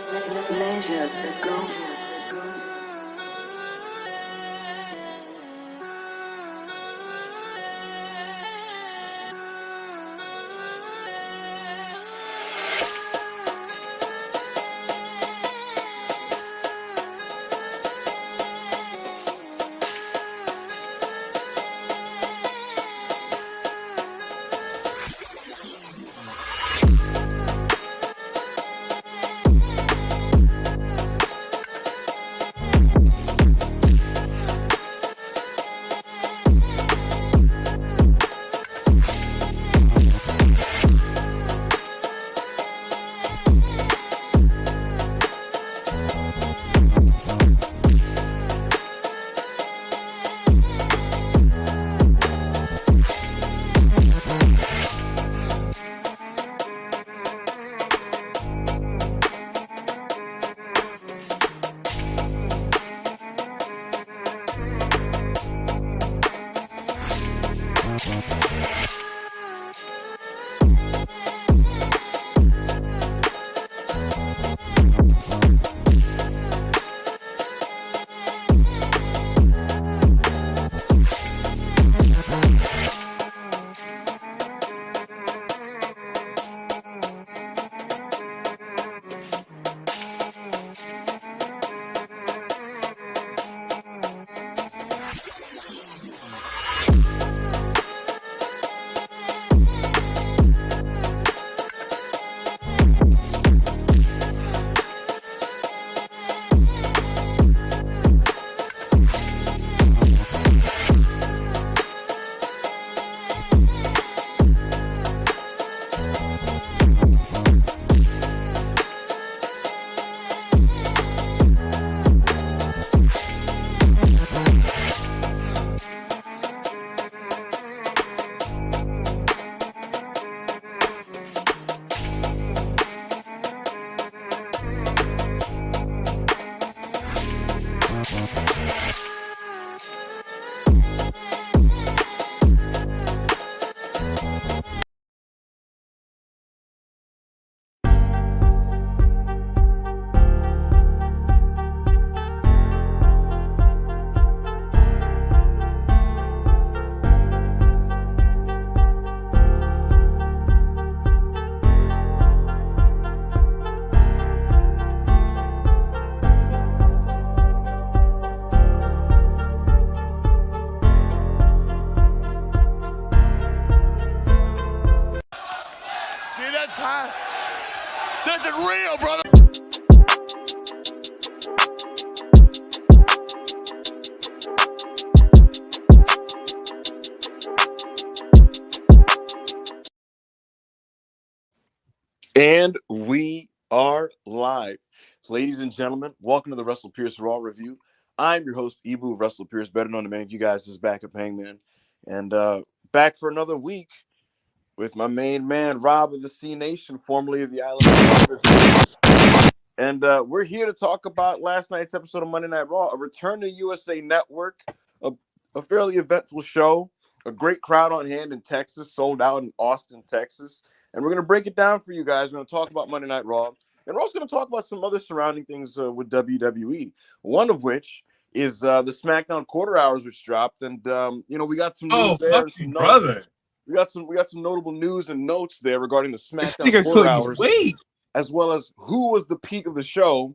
Leisure, the go. This is real, brother. And we are live. Ladies and gentlemen, welcome to the Russell Pierce Raw Review. I'm your host, Ibu Russell Pierce, better known to many of you guys as Back of Hangman. And back for another week with my main man, Rob of the C Nation, formerly of the Island of And we're here to talk about last night's episode of Monday Night Raw, a return to USA Network, a fairly eventful show, a great crowd on hand in Texas, sold out in Austin, Texas. And we're going to break it down for you guys. We're going to talk about Monday Night Raw. And we're also going to talk about some other surrounding things with WWE, one of which is the SmackDown quarter hours, which dropped. And, we got some news there and some notes. Brother. We got some notable news and notes there regarding the SmackDown quarter hours, as well as who was the peak of the show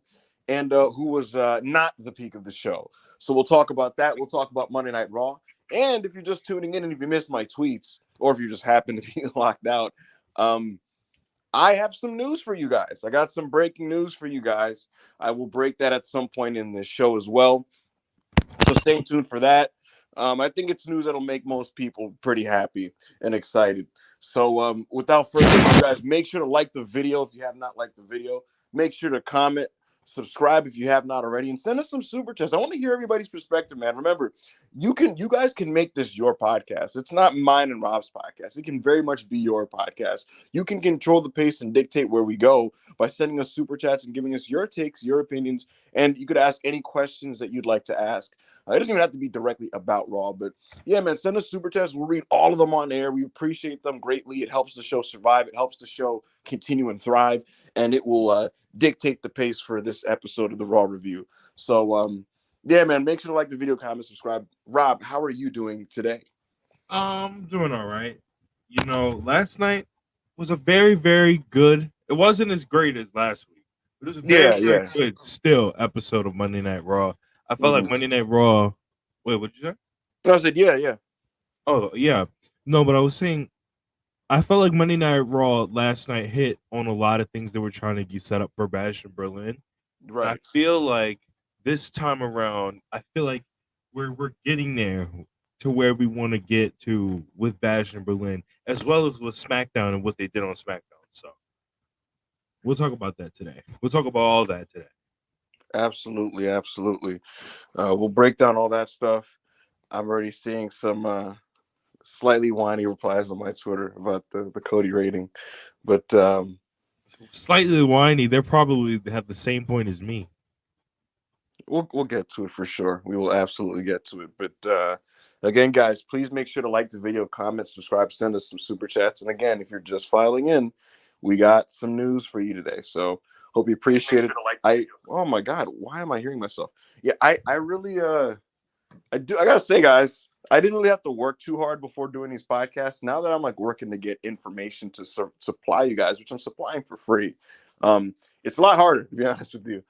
and who was not the peak of the show. So we'll talk about that. We'll talk about Monday Night Raw. And if you're just tuning in and if you missed my tweets or if you just happen to be locked out, I have some news for you guys. I got some breaking news for you guys. I will break that at some point in this show as well. So stay tuned for that. I think it's news that'll make most people pretty happy and excited. So without further ado, guys, make sure to like the video if you have not liked the video. Make sure to comment, subscribe if you have not already, and send us some super chats. I want to hear everybody's perspective, man. Remember, you guys can make this your podcast. It's not mine and Rob's podcast. It can very much be your podcast. You can control the pace and dictate where we go by sending us super chats and giving us your takes, your opinions, and you could ask any questions that you'd like to ask. It doesn't even have to be directly about Raw, but yeah, man, send us super chats. We'll read all of them on air. We appreciate them greatly. It helps the show survive. It helps the show continue and thrive, and it will dictate the pace for this episode of the Raw review. So, yeah, man, make sure to like the video, comment, subscribe. Rob, how are you doing today? Doing all right. You know, last night was a very, very good. It wasn't as great as last week, but it was a very good still episode of Monday Night Raw. I felt like Monday Night Raw. Wait, what did you say? I said, yeah. Oh, yeah. No, but I was saying, I felt like Monday Night Raw last night hit on a lot of things that were trying to get set up for Bash in Berlin. Right. I feel like this time around, I feel like we're getting there to where we want to get to with Bash in Berlin, as well as with SmackDown and what they did on SmackDown. So we'll talk about that today. We'll talk about all that today. Absolutely. We'll break down all that stuff. I'm already seeing some slightly whiny replies on my Twitter about the Cody rating, but slightly whiny. They probably have the same point as me. We'll get to it for sure. We will absolutely get to it. But again, guys, please make sure to like the video, comment, subscribe, send us some super chats. And again, if you're just filing in, we got some news for you today. So hope you appreciate it. Oh my God, why am I hearing myself? Yeah, I really I gotta say, guys, I didn't really have to work too hard before doing these podcasts. Now that I'm like working to get information to supply you guys, which I'm supplying for free, it's a lot harder, to be honest with you.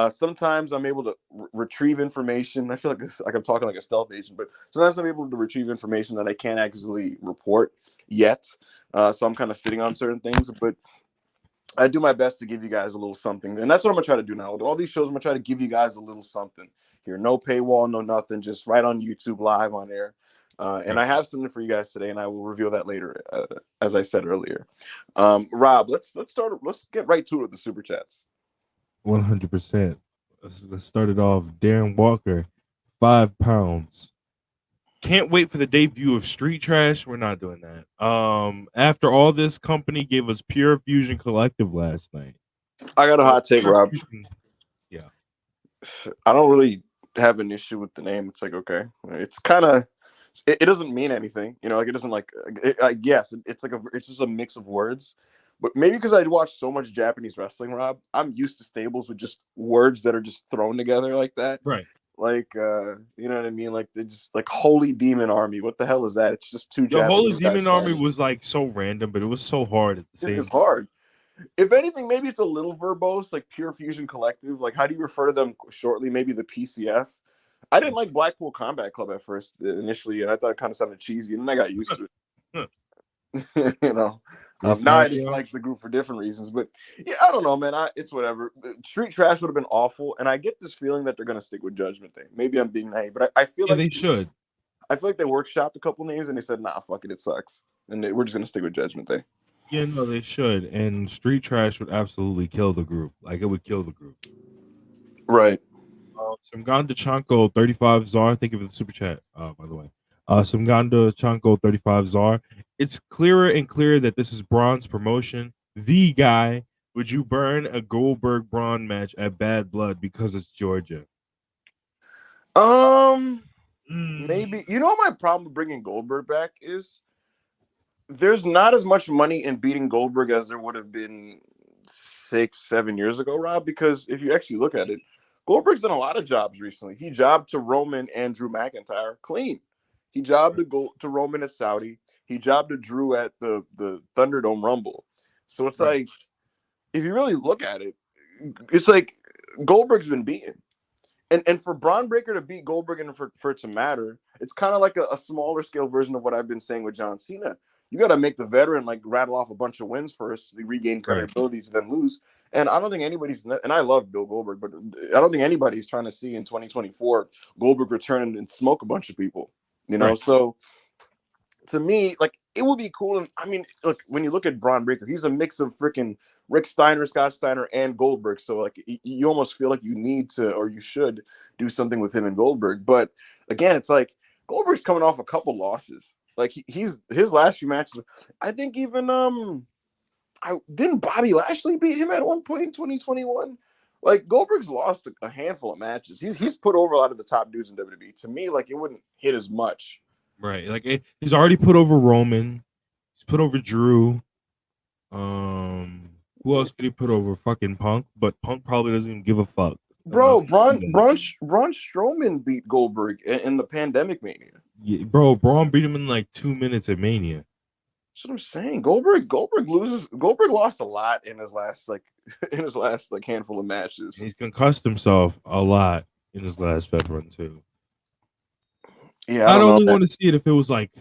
Sometimes I'm able to retrieve information. I feel like I'm talking like a stealth agent, but sometimes I'm able to retrieve information that I can't actually report yet. So I'm kind of sitting on certain things, but I do my best to give you guys a little something. And that's what I'm going to try to do now. With all these shows, I'm going to try to give you guys a little something here. No paywall, no nothing, just right on YouTube live on air. And I have something for you guys today, and I will reveal that later, as I said earlier. Rob, let's get right to it with the super chats. 100%. Let's start it off. Darren Walker, £5. Can't wait for the debut of Street Trash. We're not doing that. After all this, company gave us Pure Fusion Collective last night. I got a hot take, Rob. Yeah. I don't really have an issue with the name. It's like, okay. It's kind of, it doesn't mean anything. You know, like it doesn't like, I guess it's like it's just a mix of words. But maybe because I watch so much Japanese wrestling, Rob, I'm used to stables with just words that are just thrown together like that. Right. Like, you know what I mean? Like, they just like Holy Demon Army. What the hell is that? It's just two The Japanese Holy Demon Army was like so random, but it was so hard at the same time. It's hard. If anything, maybe it's a little verbose, like Pure Fusion Collective. Like, how do you refer to them shortly? Maybe the PCF. I didn't like Blackpool Combat Club at first initially, and I thought it kind of sounded cheesy, and then I got used to it. You know. Now I just like the group for different reasons, but yeah, I don't know, man. It's whatever. Street Trash would have been awful, and I get this feeling that they're gonna stick with Judgment Day. Maybe I'm being naive, but I feel like they should. I feel like they workshopped a couple names and they said, "Nah, fuck it, it sucks," and we're just gonna stick with Judgment Day. Yeah, no, they should, and Street Trash would absolutely kill the group. Like it would kill the group. Right. Samganda Chanko 35 Czar. Thank you for the super chat. By the way, Samganda Chanko 35 Czar. It's clearer and clearer that this is Braun's promotion. The guy. Would you burn a Goldberg Braun match at Bad Blood because it's Georgia? Maybe. You know what my problem with bringing Goldberg back is? There's not as much money in beating Goldberg as there would have been 6-7 years ago, Rob. Because if you actually look at it, Goldberg's done a lot of jobs recently. He jobbed to Roman and Drew McIntyre clean. He jobbed to Roman at Saudi. He jobbed to Drew at the Thunderdome Rumble. So it's like, if you really look at it, it's like Goldberg's been beaten. And for Braun Breaker to beat Goldberg and for it to matter, it's kind of like a smaller scale version of what I've been saying with John Cena. You got to make the veteran like rattle off a bunch of wins first to regain credibility to then lose. And I don't think anybody's, and I love Bill Goldberg, but I don't think anybody's trying to see in 2024 Goldberg return and smoke a bunch of people, you know? So to me, like, it would be cool. And I mean, look, when you look at Braun Breaker, he's a mix of freaking Rick Steiner, Scott Steiner, and Goldberg. So like, you almost feel like you need to, or you should do something with him and Goldberg. But again, it's like Goldberg's coming off a couple losses. Like his last few matches, I think even didn't Bobby Lashley beat him at one point in 2021? Like Goldberg's lost a handful of matches. He's put over a lot of the top dudes in WWE. To me, like it wouldn't hit as much. Right. Like he's already put over Roman. He's put over Drew. Who else did he put over? Fucking Punk. But Punk probably doesn't even give a fuck. Bro, Braun Strowman beat Goldberg in the Pandemic Mania. Yeah, bro, Braun beat him in like 2 minutes at Mania. That's what I'm saying. Goldberg lost a lot in his last handful of matches. He's concussed himself a lot in his last Fed run too. Yeah, I'd only want to see it if it was like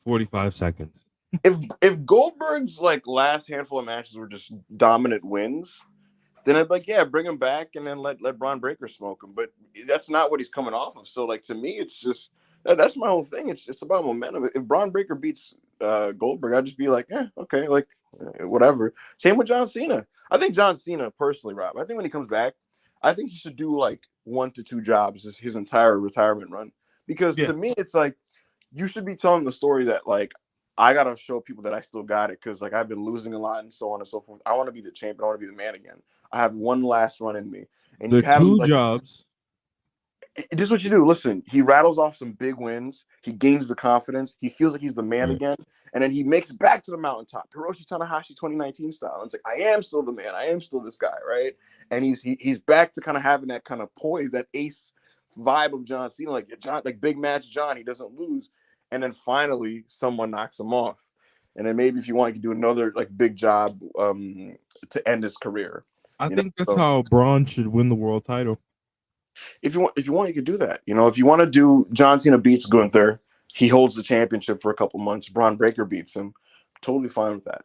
45 seconds. If Goldberg's like last handful of matches were just dominant wins, then I'd be like, yeah, bring him back and then let Braun Breaker smoke him. But that's not what he's coming off of. So like to me, it's just that's my whole thing. It's about momentum. If Braun Breaker beats Goldberg, I'd just be like, okay, like whatever. Same with John Cena. I think John Cena personally, Rob. I think when he comes back, I think he should do like 1 to 2 jobs his entire retirement run. Because to me, it's like you should be telling the story that like I gotta show people that I still got it because like I've been losing a lot and so on and so forth. I want to be the champion. I want to be the man again. I have one last run in me. And the you have 2 jobs. This is what you do. Listen, he rattles off some big wins. He gains the confidence. He feels like he's the man again. And then he makes it back to the mountaintop. Hiroshi Tanahashi 2019 style. And it's like, I am still the man. I am still this guy, right? And he's back to kind of having that kind of poise, that ace vibe of John Cena, like big match John, he doesn't lose. And then finally someone knocks him off. And then maybe if you want, you can do another like big job to end his career. I think that's how Braun should win the world title. If you want, you can do that. If you want to do John Cena beats Gunther, he holds the championship for a couple months. Braun Breaker beats him. Totally fine with that.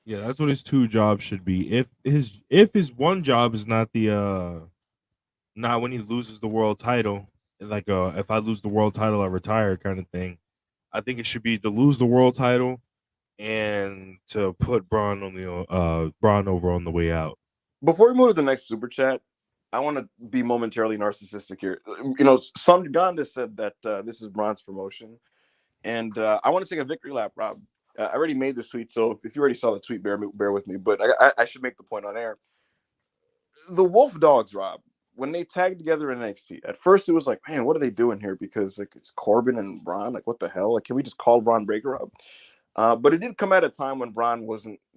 Yeah, that's what his 2 jobs should be. If his 1 job is not the not when he loses the world title, like if I lose the world title I retire kind of thing. I think it should be to lose the world title and to put Braun on the Braun over on the way out. Before we move to the next super chat, I want to be momentarily narcissistic here. Some Ganda said that this is Braun's promotion, and I want to take a victory lap, Rob. I already made this tweet, so if you already saw the tweet, bear with me. But I should make the point on air. The Wolf Dogs, Rob, when they tagged together in NXT, at first it was like, man, what are they doing here? Because like it's Corbin and Braun. Like, what the hell? Like, can we just call Braun Breaker up? But it did come at a time when Braun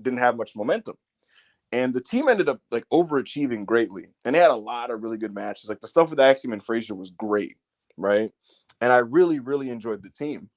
didn't have much momentum. And the team ended up like overachieving greatly. And they had a lot of really good matches. Like the stuff with Axiom and Frazier was great, right? And I really, really enjoyed the team.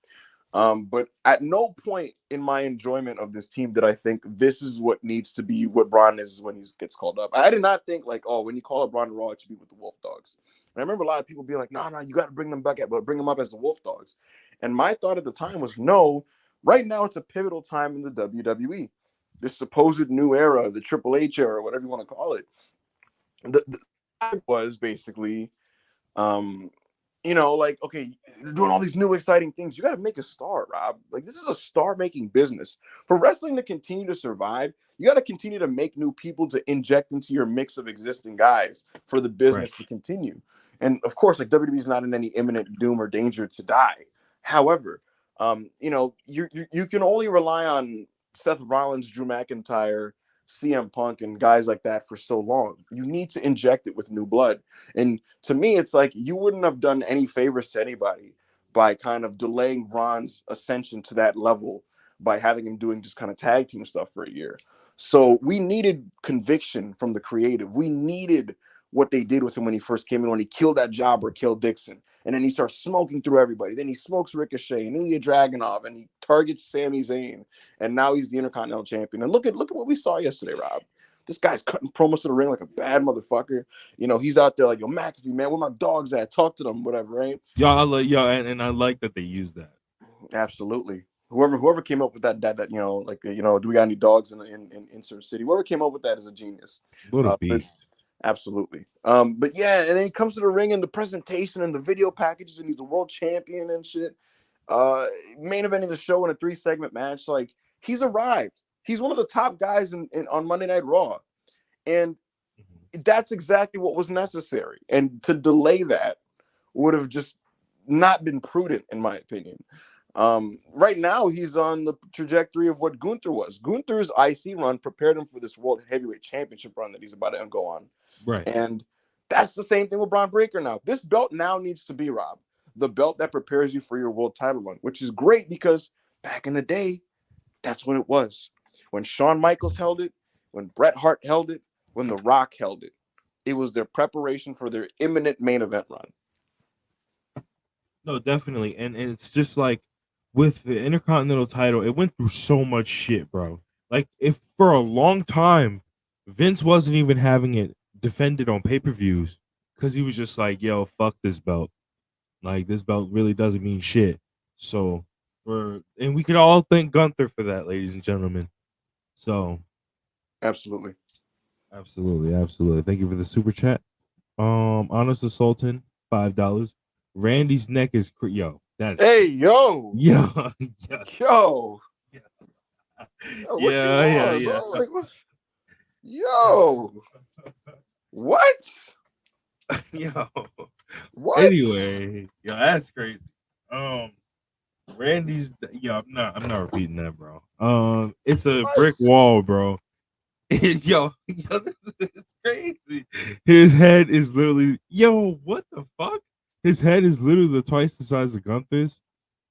But at no point in my enjoyment of this team did I think this is what needs to be what Braun is when he gets called up. I did not think like, oh, when you call up Braun Raw, it should be with the Wolf Dogs. And I remember a lot of people being like, no, you got to bring them back but bring them up as the Wolf Dogs. And my thought at the time was, no, right now it's a pivotal time in the WWE. This supposed new era, the Triple H era, whatever you want to call it. The was basically, like, okay, you're doing all these new exciting things. You got to make a star, Rob. Like, this is a star-making business. For wrestling to continue to survive, you got to continue to make new people to inject into your mix of existing guys for the business to continue. And, of course, like, WWE is not in any imminent doom or danger to die. However, you can only rely on Seth Rollins, Drew McIntyre, CM Punk, and guys like that for so long. You need to inject it with new blood. And to me, it's like you wouldn't have done any favors to anybody by kind of delaying Braun's ascension to that level by having him doing just kind of tag team stuff for a year. So we needed conviction from the creative. We needed what they did with him when he first came in, when he killed that jobber, killed Dixon. And then he starts smoking through everybody. Then he smokes Ricochet and Ilya Dragunov, and he targets Sami Zayn. And now he's the Intercontinental Champion. And look at what we saw yesterday, Rob. This guy's cutting promos to the ring like a bad motherfucker. He's out there like, yo, McAfee, man, where my dogs at? Talk to them, whatever, right? And I like that they use that. Absolutely. Whoever came up with that do we got any dogs in Insert City? Whoever came up with that is a genius. What a beast. Absolutely. But yeah, and then he comes to the ring and the presentation and the video packages, and he's the world champion and shit. Main eventing the show in a 3-segment match. Like, he's arrived. He's one of the top guys on Monday Night Raw. And that's exactly what was necessary. And to delay that would have just not been prudent, in my opinion. Right now, he's on the trajectory of what Gunther was. Gunther's IC run prepared him for this World Heavyweight Championship run that he's about to go on. Right. And that's the same thing with Braun Breaker now. This belt now needs to be, Rob, the belt that prepares you for your world title run, which is great because back in the day, that's when it was. When Shawn Michaels held it, when Bret Hart held it, when The Rock held it. It was their preparation for their imminent main event run. No, definitely. And it's just like with the Intercontinental title, it went through so much shit, bro. Like, if for a long time, Vince wasn't even having it defended on pay-per-views because he was just like, yo, fuck this belt. Like, this belt really doesn't mean shit. So, and we can all thank Gunther for that, ladies and gentlemen. So, absolutely. Thank you for the super chat. Honest the Sultan, $5. Randy's neck is yo. That hey yo. Yeah. Yo. Yeah. Like, yo. What? Yo. What? Anyway, yo, that's crazy. Randy's I'm not repeating that, bro. It's a brick wall, bro. Yo, this is crazy. His head is literally what the fuck? His head is literally twice the size of Gunther's.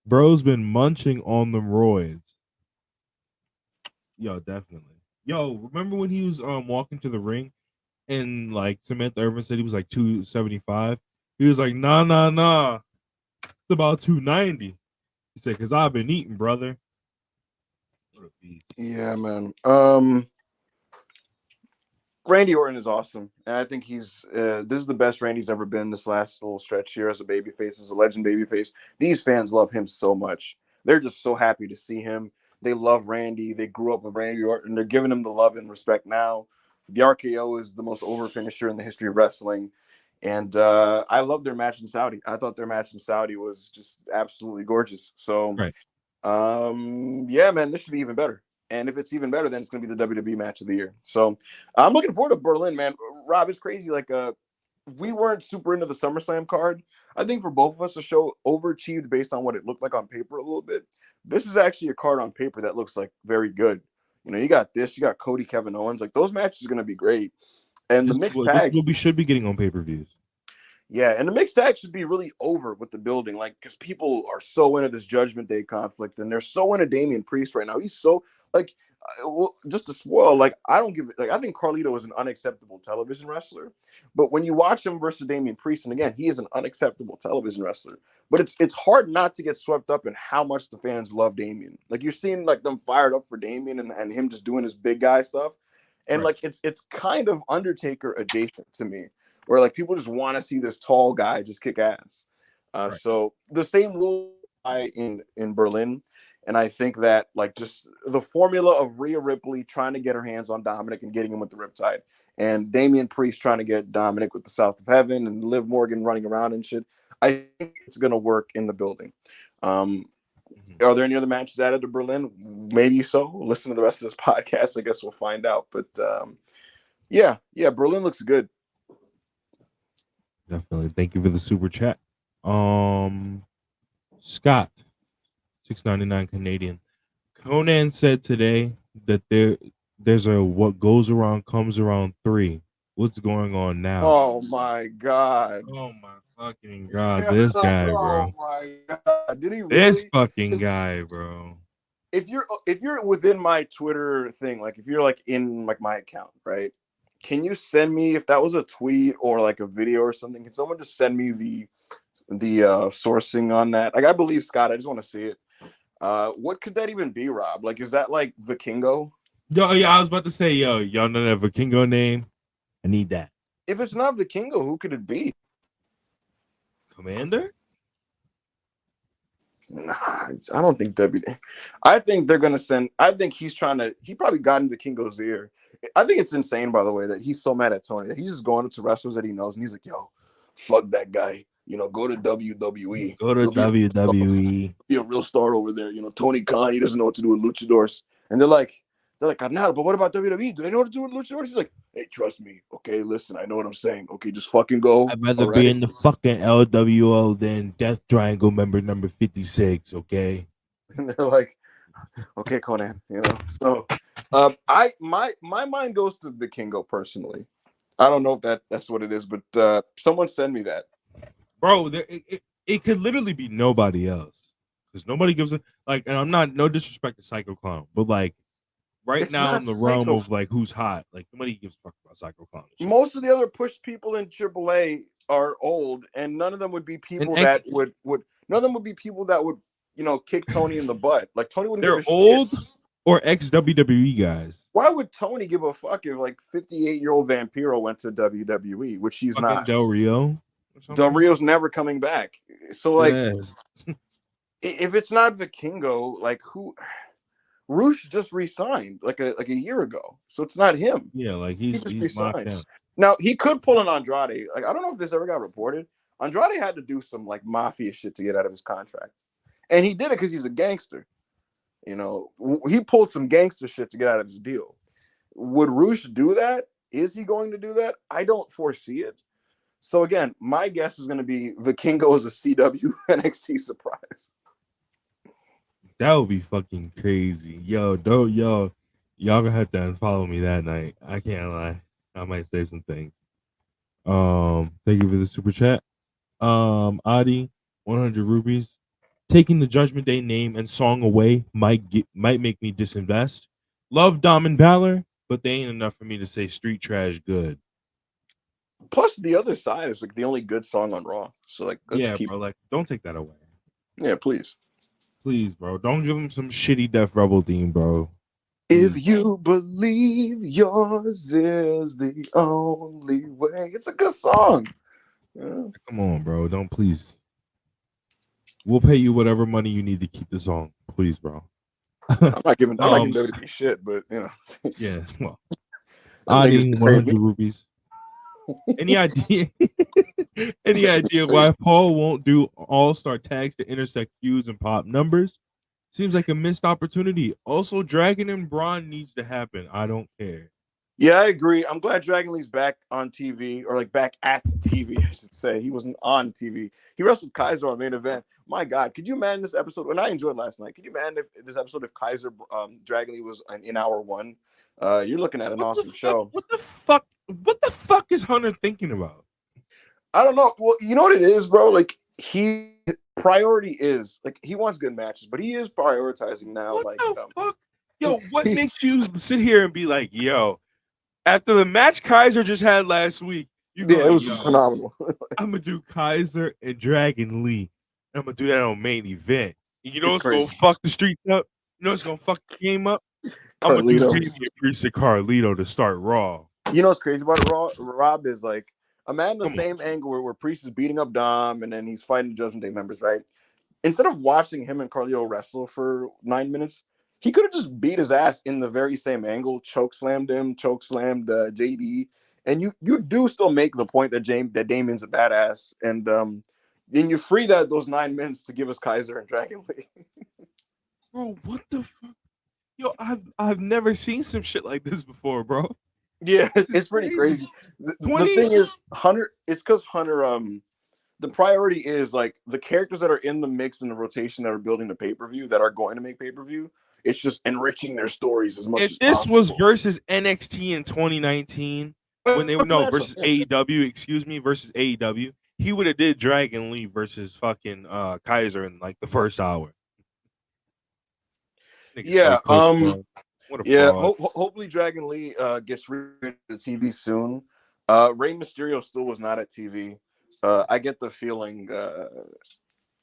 Bro's been munching on them roids. Yo, definitely. Yo, remember when he was walking to the ring and like Samantha Irvin said he was like 275? He was like, nah. It's about 290. He said, cause I've been eating, brother. What a beast. Yeah, man. Randy Orton is awesome, and I think he's this is the best Randy's ever been this last little stretch here as a babyface, as a legend babyface. These fans love him so much. They're just so happy to see him. They love Randy. They grew up with Randy Orton. They're giving him the love and respect now. The RKO is the most over finisher in the history of wrestling, and I love their match in Saudi. I thought their match in Saudi was just absolutely gorgeous. So, right. Yeah, man, this should be even better. And if it's even better, then it's going to be the WWE match of the year. So I'm looking forward to Berlin, man. Rob, it's crazy. Like, we weren't super into the SummerSlam card. I think for both of us, the show overachieved based on what it looked like on paper a little bit. This is actually a card on paper that looks like very good. You know, you got this, you got Cody, Kevin Owens. Like, those matches are going to be great. And the mixed tag. This is what we should be getting on pay-per-views. Yeah, and the mixed tag should be really over with the building, like, because people are so into this Judgment Day conflict, and they're so into Damian Priest right now. He's so like, well, just to spoil, like, I don't give it. Like, I think Carlito is an unacceptable television wrestler, but when you watch him versus Damian Priest, and again, he is an unacceptable television wrestler. But it's hard not to get swept up in how much the fans love Damian. Like, you're seeing like them fired up for Damian and him just doing his big guy stuff, and right. like it's kind of Undertaker adjacent to me. Where like people just want to see this tall guy just kick ass. Right. So the same rule in Berlin. And I think that like just the formula of Rhea Ripley trying to get her hands on Dominic and getting him with the Riptide, and Damian Priest trying to get Dominic with the South of Heaven, and Liv Morgan running around and shit. I think it's going to work in the building. Are there any other matches added to Berlin? Maybe so. Listen to the rest of this podcast. I guess we'll find out. But yeah, Berlin looks good. Definitely. Thank you for the super chat. Scott, $6.99 Canadian. Conan said today that there's a what goes around comes around 3. What's going on now? Oh my god. Oh my fucking god. This guy, bro. Oh my god. Did he really? This fucking guy, bro. If you're within my Twitter thing, like if you're like in like my account, right? Can you send me, if that was a tweet or like a video or something, can someone just send me the sourcing on that? Like, I believe Scott, I just want to see it. What could that even be, Rob? Like, is that like Vikingo? Yo, yeah, I was about to say, y'all know that Vikingo name? I need that. If it's not Vikingo, who could it be? Commander? Nah, I don't think WWE. I think they're gonna send. I think he probably got in Vikingo's ear. I think it's insane, by the way, that he's so mad at Tony that he's just going up to wrestlers that he knows and he's like, "Yo, fuck that guy. You know, go to WWE. Go to WWE. Be a real star over there. You know, Tony Khan, he doesn't know what to do with luchadors." And they're like, "Carnal, but what about WWE? Do they know what to do with luchadors?" He's like, "Hey, trust me. Okay, listen, I know what I'm saying. Okay, just fucking go. I'd rather be in the fucking LWO than Death Triangle member number 56, okay?" and they're like, okay, Conan, you know. So my mind goes to Vikingo personally. I don't know if that's what it is, but someone send me that. Bro, it could literally be nobody else. Because nobody gives a like, and I'm not no disrespect to Psycho Clown, but like right now in the realm of like who's hot, like nobody gives a fuck about Psycho Clown. Most of the other push people in AAA are old, and none of them would be people that would none of them would be people that would, you know, kick Tony in the butt. Like Tony wouldn't give a old shit. Or ex WWE guys. Why would Tony give a fuck if like 58-year-old Vampiro went to WWE, which he's fucking not? Del Rio. Del Rio's never coming back. So like, if it's not Vikingo, like who? Roosh just re-signed like a year ago, so it's not him. Yeah, like he just re-signed. Now he could pull an Andrade. Like I don't know if this ever got reported. Andrade had to do some like mafia shit to get out of his contract, and he did it because he's a gangster. You know, he pulled some gangster shit to get out of his deal. Would Roosh do that? Is he going to do that? I don't foresee it. So again, my guess is going to be Vikingo as a CW NXT surprise. That would be fucking crazy. Y'all gonna have to unfollow me that night. I can't lie. I might say some things. Thank you for the super chat. Adi, 100 rupees. Taking the Judgment Day name and song away might make me disinvest. Love Dom and Balor, but they ain't enough for me to say street trash good. Plus, the other side is like the only good song on Raw. So like, bro, like don't take that away. Yeah, please, bro. Don't give him some shitty Def Rebel theme, bro. If you believe yours is the only way, it's a good song. Yeah. Come on, bro. Don't please. We'll pay you whatever money you need to keep the song, please, bro. I'm not giving WWE shit, but you know. Yeah, well, Adi, 100 rupees. Any idea? Any idea why Paul won't do all-star tags to intersect feuds and pop numbers? Seems like a missed opportunity. Also, Dragon and Braun needs to happen. I don't care. Yeah, I agree. I'm glad Dragon Lee's back on TV, or like back at TV, I should say. He wasn't on TV. He wrestled Kaiser on main event. My God, could you imagine this episode? And I enjoyed last night. Could you imagine if this episode if Kaiser Dragon Lee was in hour one? You're looking at an awesome show. What the fuck is Hunter thinking about? I don't know. Well, you know what it is, bro? Like priority is like he wants good matches, but he is prioritizing now. What the fuck? Yo, what makes you sit here and be like, yo, after the match Kaiser just had last week, it was phenomenal. I'm gonna do Kaiser and Dragon Lee. I'm gonna do that on main event. You know what's gonna fuck the streets up? You know what's gonna fuck the game up? I'm gonna do Damian Priest and Carlito to start Raw. You know what's crazy about it, Rob, is like imagine the same angle where Priest is beating up Dom and then he's fighting the Judgment Day members, right? Instead of watching him and Carlito wrestle for 9 minutes, he could have just beat his ass in the very same angle, choke slammed JD, and you do still make the point that Damian's a badass, and then you free those 9 minutes to give us Kaiser and Dragon Lee. Bro, what the fuck? Yo, I've never seen some shit like this before, bro. Yeah, it's pretty crazy. The thing is, Hunter. It's because Hunter. The priority is like the characters that are in the mix in the rotation that are building the pay-per-view that are going to make pay-per-view. It's just enriching their stories as much as possible. If this was versus NXT in 2019, when they versus AEW, versus AEW, he would have did Dragon Lee versus fucking Kaiser in like the first hour. Yeah. So hopefully Dragon Lee gets rid of the TV soon. Rey Mysterio still was not at TV. I get the feeling,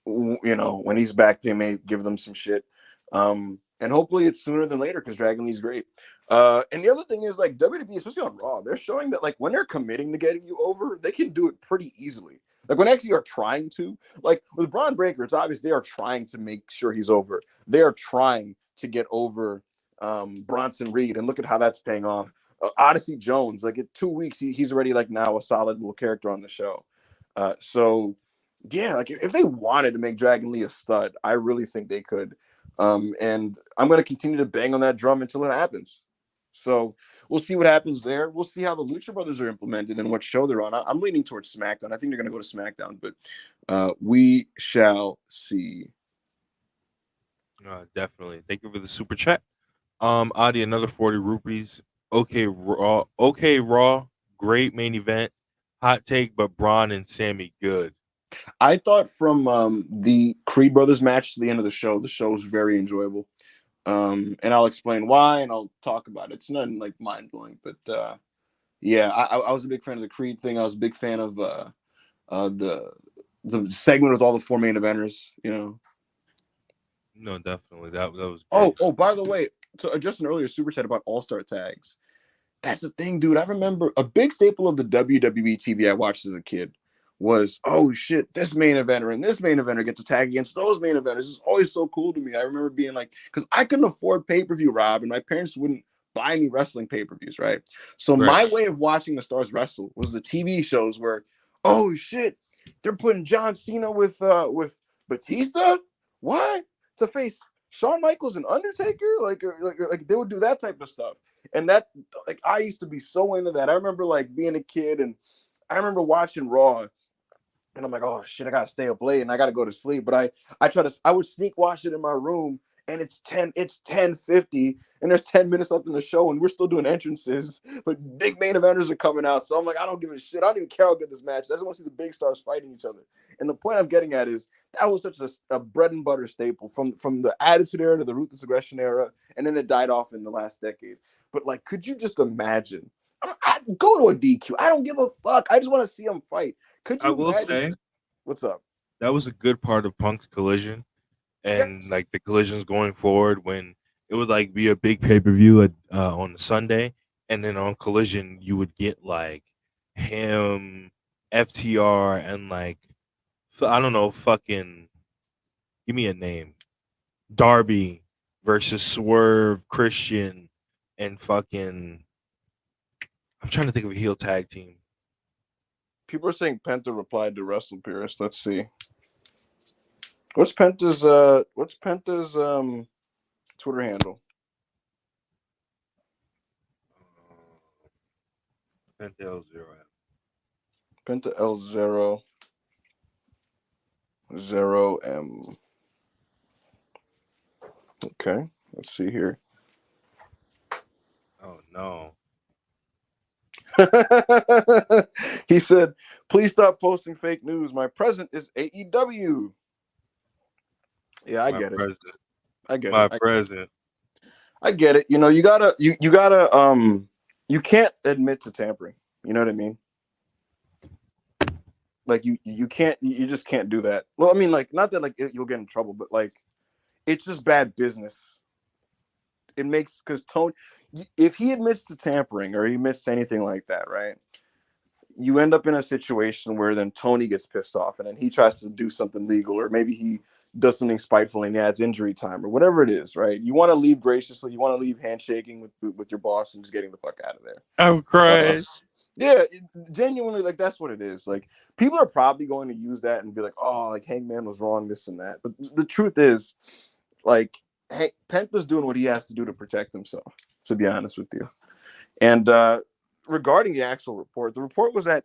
when he's back, they may give them some shit. And hopefully it's sooner than later because Dragon Lee's great. And the other thing is like WWE, especially on Raw, they're showing that like when they're committing to getting you over, they can do it pretty easily. Like when actually are trying to, like with Braun Breaker, it's obvious they are trying to make sure he's over. They are trying to get over Bronson Reed, and look at how that's paying off. Odyssey Jones, like in 2 weeks, he's already like now a solid little character on the show. So yeah, like if they wanted to make Dragon Lee a stud, I really think they could. And I'm going to continue to bang on that drum until it happens. So we'll see what happens there. We'll see how the Lucha Brothers are implemented and what show they're on. I'm leaning towards SmackDown. I think they're going to go to SmackDown, but we shall see. Definitely. Thank you for the super chat. Adi, another 40 rupees. Okay, Raw. Great main event. Hot take, but Braun and Sammy good. I thought from the Creed Brothers match to the end of the show was very enjoyable. And I'll explain why, and I'll talk about it. It's nothing like mind blowing, but yeah, I was a big fan of the Creed thing. I was a big fan of the segment with all the four main eventers. No, definitely that was great. Oh, by the way, to address an earlier super chat about AllStar Tags. That's the thing, dude. I remember a big staple of the WWE TV I watched as a kid was, oh shit, this main eventer and this main eventer get to tag against those main eventers. It's always so cool to me. I remember being like, because I couldn't afford pay-per-view, Rob, and my parents wouldn't buy me wrestling pay-per-views, right? So my way of watching the stars wrestle was the TV shows where, oh shit, they're putting John Cena with Batista? What? To face Shawn Michaels and Undertaker? Like they would do that type of stuff. And that, like, I used to be so into that. I remember like being a kid, and I remember watching Raw, and I'm like, oh shit, I gotta stay up late and I gotta go to sleep. But I would sneak watch it in my room, and it's 10:50, and there's 10 minutes left in the show, and we're still doing entrances, but big main eventers are coming out. So I'm like, I don't give a shit. I don't even care how good this match is. I just want to see the big stars fighting each other. And the point I'm getting at is that was such a bread and butter staple from the Attitude Era to the Ruthless Aggression Era, and then it died off in the last decade. But like, could you just imagine? I go to a DQ. I don't give a fuck. I just want to see them fight. Could you I will imagine? say, what's up? That was a good part of Punk's Collision, and like the collisions going forward when it would like be a big pay-per-view on Sunday, and then on Collision you would get like him, FTR, and like I don't know, fucking give me a name, Darby versus Swerve, Christian, and fucking I'm trying to think of a heel tag team. People are saying Penta replied to Russell Pierce. Let's see. What's Penta's Twitter handle? Penta L0M. Penta L0M. Okay, let's see here. Oh no. He said, please stop posting fake news. My present is AEW. Yeah, I get it. I get My it. present. I get it. You can't admit to tampering. You know what I mean? Like you just can't do that. Well, I mean, like, not that like you'll get in trouble, but like it's just bad business. It makes, because Tony, if he admits to tampering or he admits to anything like that, right? You end up in a situation where then Tony gets pissed off, and then he tries to do something legal, or maybe he does something spiteful and he adds injury time or whatever it is, right? You want to leave graciously. You want to leave handshaking with your boss and just getting the fuck out of there. I'm crying. Yeah, genuinely, like, that's what it is. Like, people are probably going to use that and be like, oh, like, Hangman was wrong, this and that. But the truth is, like, hey, Penta's doing what he has to do to protect himself, to be honest with you. And regarding the actual report, the report was that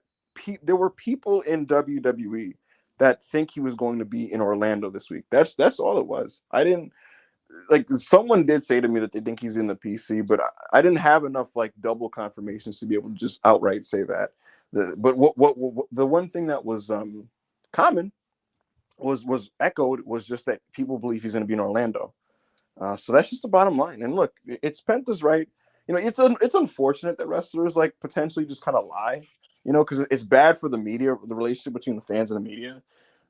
there were people in WWE that think he was going to be in Orlando this week. That's all it was. I didn't, like, someone did say to me that they think he's in the PC, but I didn't have enough like double confirmations to be able to just outright say that. But what the one thing that was common was echoed was just that people believe he's going to be in Orlando. So that's just the bottom line. And look, it's Penta's right. It's unfortunate that wrestlers like potentially just kind of lie, because it's bad for the media, the relationship between the fans and the media.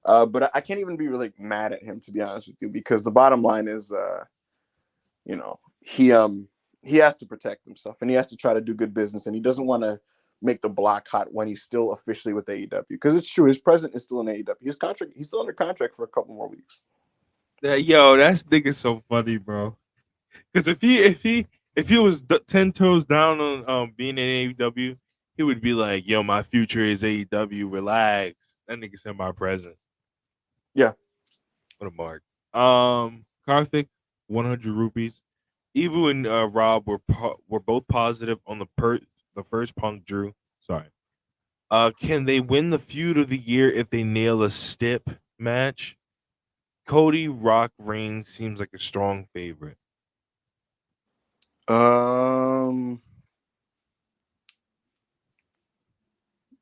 But I can't even be really mad at him, to be honest with you, because the bottom line is, he has to protect himself, and he has to try to do good business, and he doesn't want to make the block hot when he's still officially with AEW, because it's true, his present is still in AEW. He's still under contract for a couple more weeks. Yo, that's nigga so funny, bro. Because if he was 10 toes down on being in AEW, he would be like, "Yo, my future is AEW. Relax." That nigga said my present. Yeah. What a mark. Karthik, 100 rupees. Evu and Rob were both positive on the first Punk Drew. Sorry. Can they win the feud of the year if they nail a stip match? Cody, Rock, Reigns seems like a strong favorite.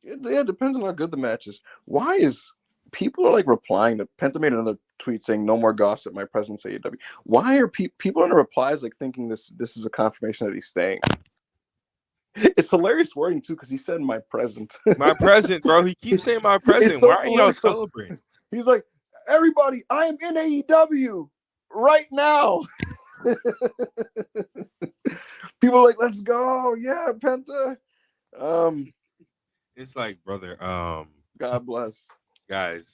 It depends on how good the match is. Why is people are like replying to Penta made another tweet saying no more gossip, my presence AEW. Why are people in the replies like thinking this is a confirmation that he's staying? It's hilarious wording too, because he said my present. My present, bro. He keeps saying my present. So why are y'all celebrating? He's like, everybody, I am in AEW right now. People are like, let's go. Yeah, Penta. It's like, brother, God bless. Guys.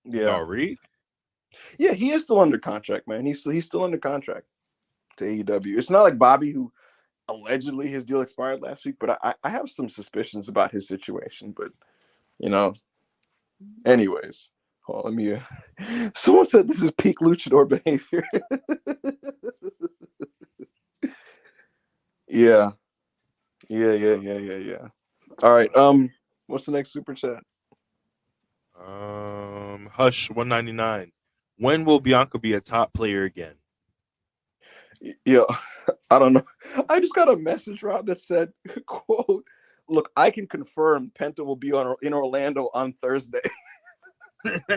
Yeah. Y'all read? Yeah, he is still under contract, man. He's still under contract to AEW. It's not like Bobby, who allegedly his deal expired last week, but I have some suspicions about his situation. But anyways, let me. Someone said this is peak luchador behavior. Yeah. All right. What's the next super chat? Hush 199. When will Bianca be a top player again? Yeah, I don't know. I just got a message, Rob, that said, quote, look, I can confirm Penta will be in Orlando on Thursday. Said,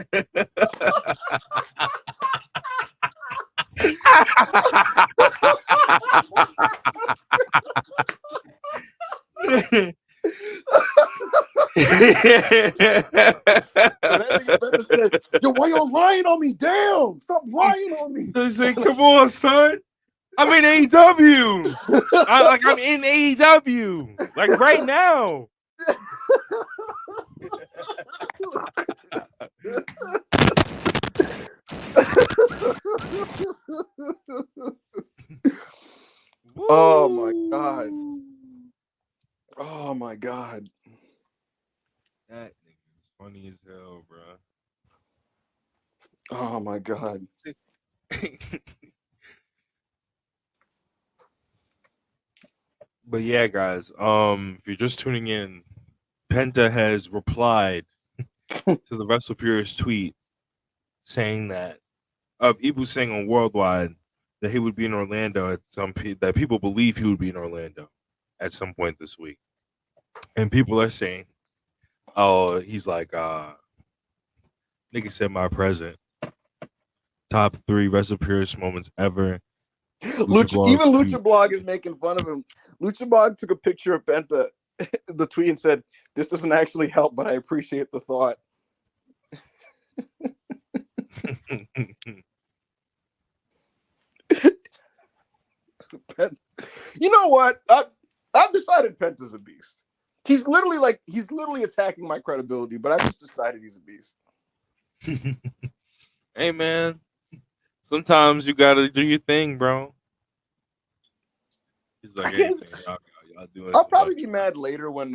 yo, why y'all lying on me? Damn, stop lying on me. They said, come on, son. I'm in AEW. I'm in AEW. Like right now. Oh my god. Oh my god. That nigga's funny as hell, bro. Oh my god. But yeah, guys, if you're just tuning in, Penta has replied to the WrestlePurious tweet saying that Ibu saying on Worldwide that he would be in Orlando that people believe he would be in Orlando at some point this week. And people are saying, oh, he's like nigga said my present. Top 3 WrestlePurious moments ever. Lucha Blog is making fun of him. Lucha Blog took a picture of Penta, the tweet, and said, "This doesn't actually help, but I appreciate the thought." You know what? I've decided Penta's a beast. He's literally attacking my credibility, but I've just decided he's a beast. Hey man, sometimes you gotta do your thing, bro. He's like, hey, y'all doing. I'll probably be mad later when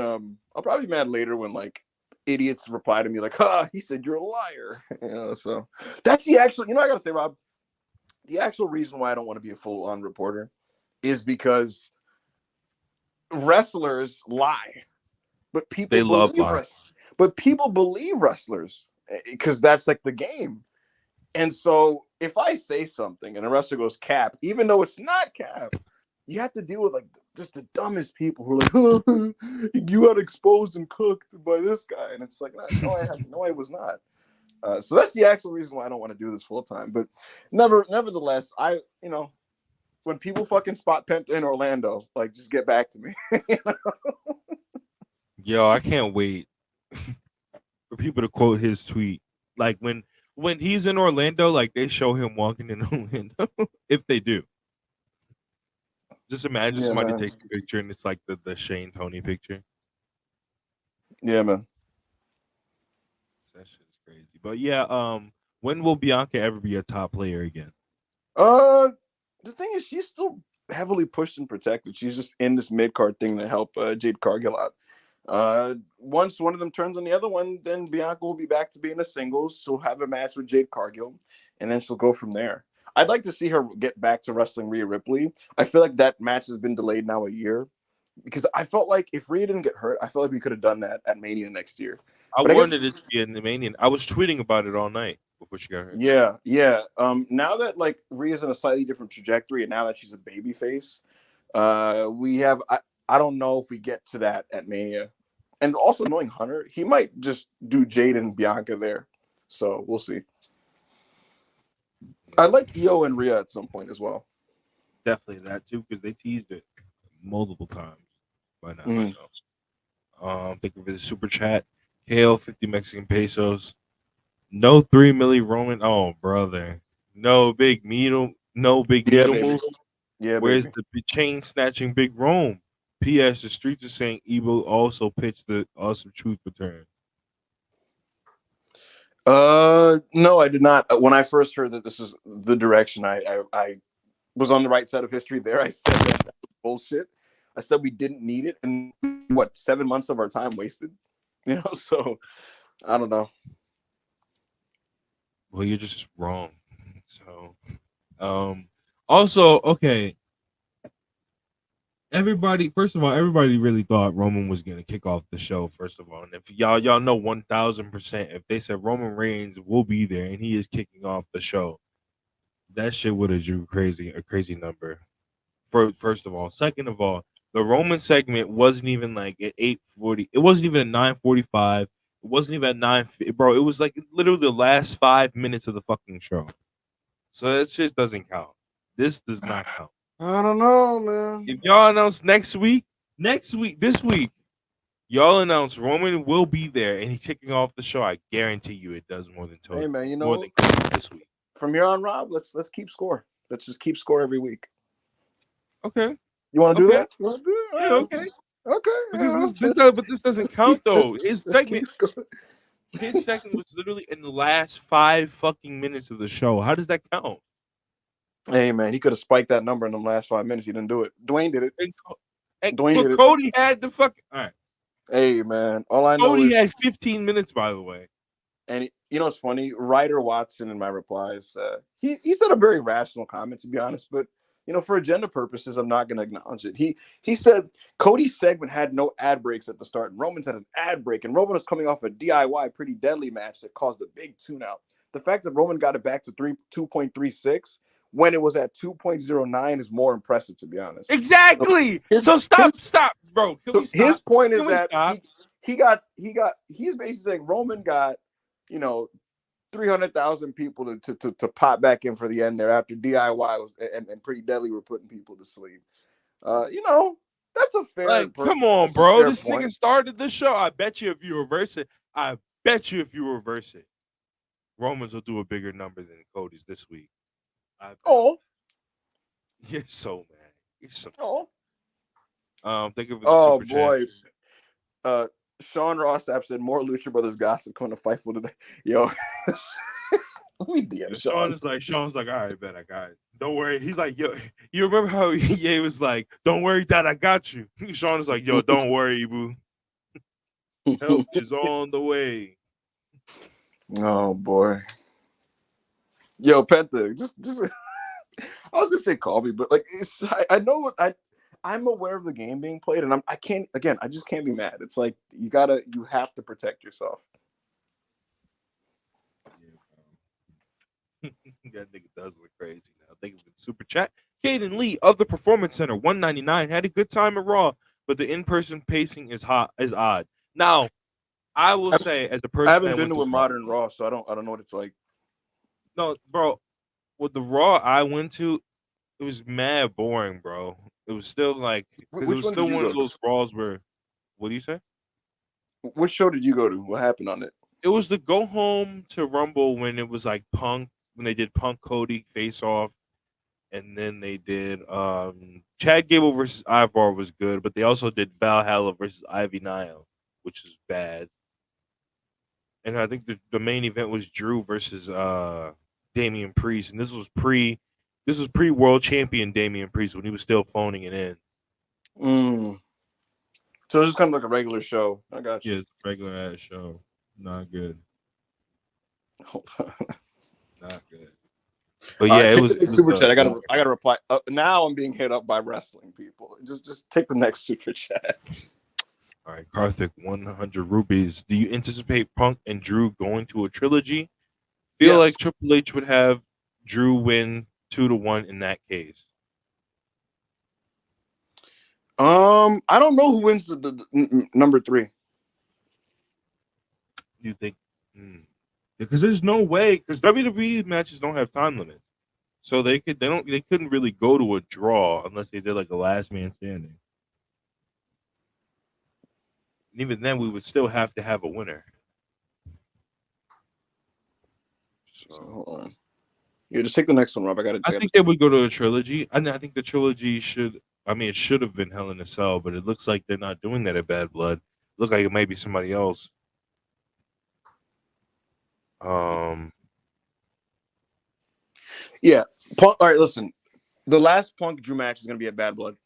like idiots reply to me like, he said you're a liar. So that's the actual. I gotta say, Rob, the actual reason why I don't want to be a full-on reporter is because wrestlers lie, but people believe wrestlers because that's like the game. And so if I say something and a wrestler goes cap, even though it's not cap, you have to deal with like just the dumbest people who are like, you got exposed and cooked by this guy, and it's like, no, I was not. So that's the actual reason why I don't want to do this full time. But nevertheless, when people fucking spot Penta in Orlando, like, just get back to me. Yo, I can't wait for people to quote his tweet. Like when he's in Orlando, like they show him walking in Orlando. If they do, just imagine somebody takes a picture and it's like the Shane Tony picture. Yeah, man. That shit is crazy. But yeah, when will Bianca ever be a top player again? The thing is, she's still heavily pushed and protected. She's just in this mid-card thing to help Jade Cargill out. Once one of them turns on the other one, then Bianca will be back to being a singles. She'll have a match with Jade Cargill, and then she'll go from there. I'd like to see her get back to wrestling Rhea Ripley. I feel like that match has been delayed now a year, because I felt like if Rhea didn't get hurt, I felt like we could have done that at Mania next year. I wanted it to be in the Mania. I was tweeting about it all night before she got hurt. Yeah, yeah. Now that like Rhea's in a slightly different trajectory, and now that she's a babyface, we have. I don't know if we get to that at Mania, and also knowing Hunter, he might just do Jade and Bianca there. So we'll see. I'd like Io and Rhea at some point as well. Definitely that too, because they teased it multiple times by now. Thank you for the super chat. KO 50 Mexican pesos. No 3 milli Roman. Oh, brother. No big needle. No big needle move. Yeah, where's the chain snatching Big Rome? P.S. The streets are saying Evo also pitched the Awesome Truth return. No, I did not. When I first heard that this was the direction, I was on the right side of history there. I said that was bullshit. I said we didn't need it, and 7 months of our time wasted. So I don't know. Well, you're just wrong. So, also, okay. First of all, everybody really thought Roman was gonna kick off the show. First of all, and if y'all know 1000%, if they said Roman Reigns will be there and he is kicking off the show, that shit would have drew a crazy number. First of all, second of all, the Roman segment wasn't even like at 8:40. It wasn't even at 9:45. It wasn't even at 9. Bro, it was like literally the last 5 minutes of the fucking show. So that shit doesn't count. This does not count. I don't know, man. If y'all announce this week, y'all announce Roman will be there and he's kicking off the show, I guarantee you it does more than total. Hey man, more than this week. From here on, Rob, let's keep score. Let's just keep score every week. Okay. You want to do that? You want to do it? Yeah, okay. Okay. Because this doesn't count though. His segment was literally in the last 5 fucking minutes of the show. How does that count? Hey man, he could have spiked that number in the last 5 minutes. He didn't do it. Dwayne did it. And Cody had the fucking. All right. Hey man, all I know Cody had 15 minutes, by the way. And it's funny. Ryder Watson in my replies, he said a very rational comment, to be honest. But for agenda purposes, I'm not going to acknowledge it. He said Cody's segment had no ad breaks at the start, and Roman's had an ad break, and Roman was coming off a DIY Pretty Deadly match that caused a big tune-out. The fact that Roman got it back to 2.36 when it was at 2.09 is more impressive, to be honest. Exactly. So stop, bro. His point is that he's basically saying Roman got 300,000 people to pop back in for the end there after DIY was and Pretty Deadly were putting people to sleep. That's a fair. Come on, bro. This nigga started the show. I bet you if you reverse it, Romans will do a bigger number than Cody's this week. You're so mad. You're so. Thank you for the super boy. Chat. Sean Ross app said more Lucha Brothers gossip coming to Fightful today. Yo, we did. Sean's like, all right, bet I got it. Don't worry. He's like, yo, you remember how Ye was like, don't worry, Dad, I got you. Sean is like, yo, don't worry, boo. Help is on the way. Oh boy. Yo, Penta, just I was gonna say call me, but like I know what I'm aware of the game being played, and I just can't be mad. It's like you have to protect yourself. That nigga does look crazy now. Thank you for the super chat. Caden Lee of the Performance Center, 199, had a good time at Raw, but the in-person pacing is odd. Now, I will say, as a person, I haven't been to a modern Raw, so I don't know what it's like. No, bro, with the Raw I went to, it was mad boring, bro. It was still like, because it was still one of those Raws where, what do you say? Which show did you go to? What happened on it? It was the go home to Rumble when it was like Punk, when they did Punk Cody face off, and then they did Chad Gable versus Ivar was good, but they also did Valhalla versus Ivy Nile, which is bad. And I think the main event was Drew versus Damian Priest, and this was pre world champion Damian Priest when he was still phoning it in. So it's just kind of like a regular show. I got you. Yeah, it's a regular ass show. Not good. Hold on. Not good. But yeah, it was super chat. I gotta reply. Now I'm being hit up by wrestling people. Just take the next super chat. All right, Karthik, 100 rupees. Do you anticipate Punk and Drew going to a trilogy? Feel like Triple H would have Drew win 2-1 in that case. I don't know who wins the number 3. You think? Because there's no way. Because WWE matches don't have time limits, so they couldn't really go to a draw unless they did like a last man standing. And even then, we would still have to have a winner. So hold on. Yeah, just take the next one, Rob. I think they would go to a trilogy. I think the trilogy should. I mean, it should have been Hell in a Cell, but it looks like they're not doing that at Bad Blood. Look like it might be somebody else. Yeah. Punk, all right, listen. The last Punk Drew match is going to be at Bad Blood.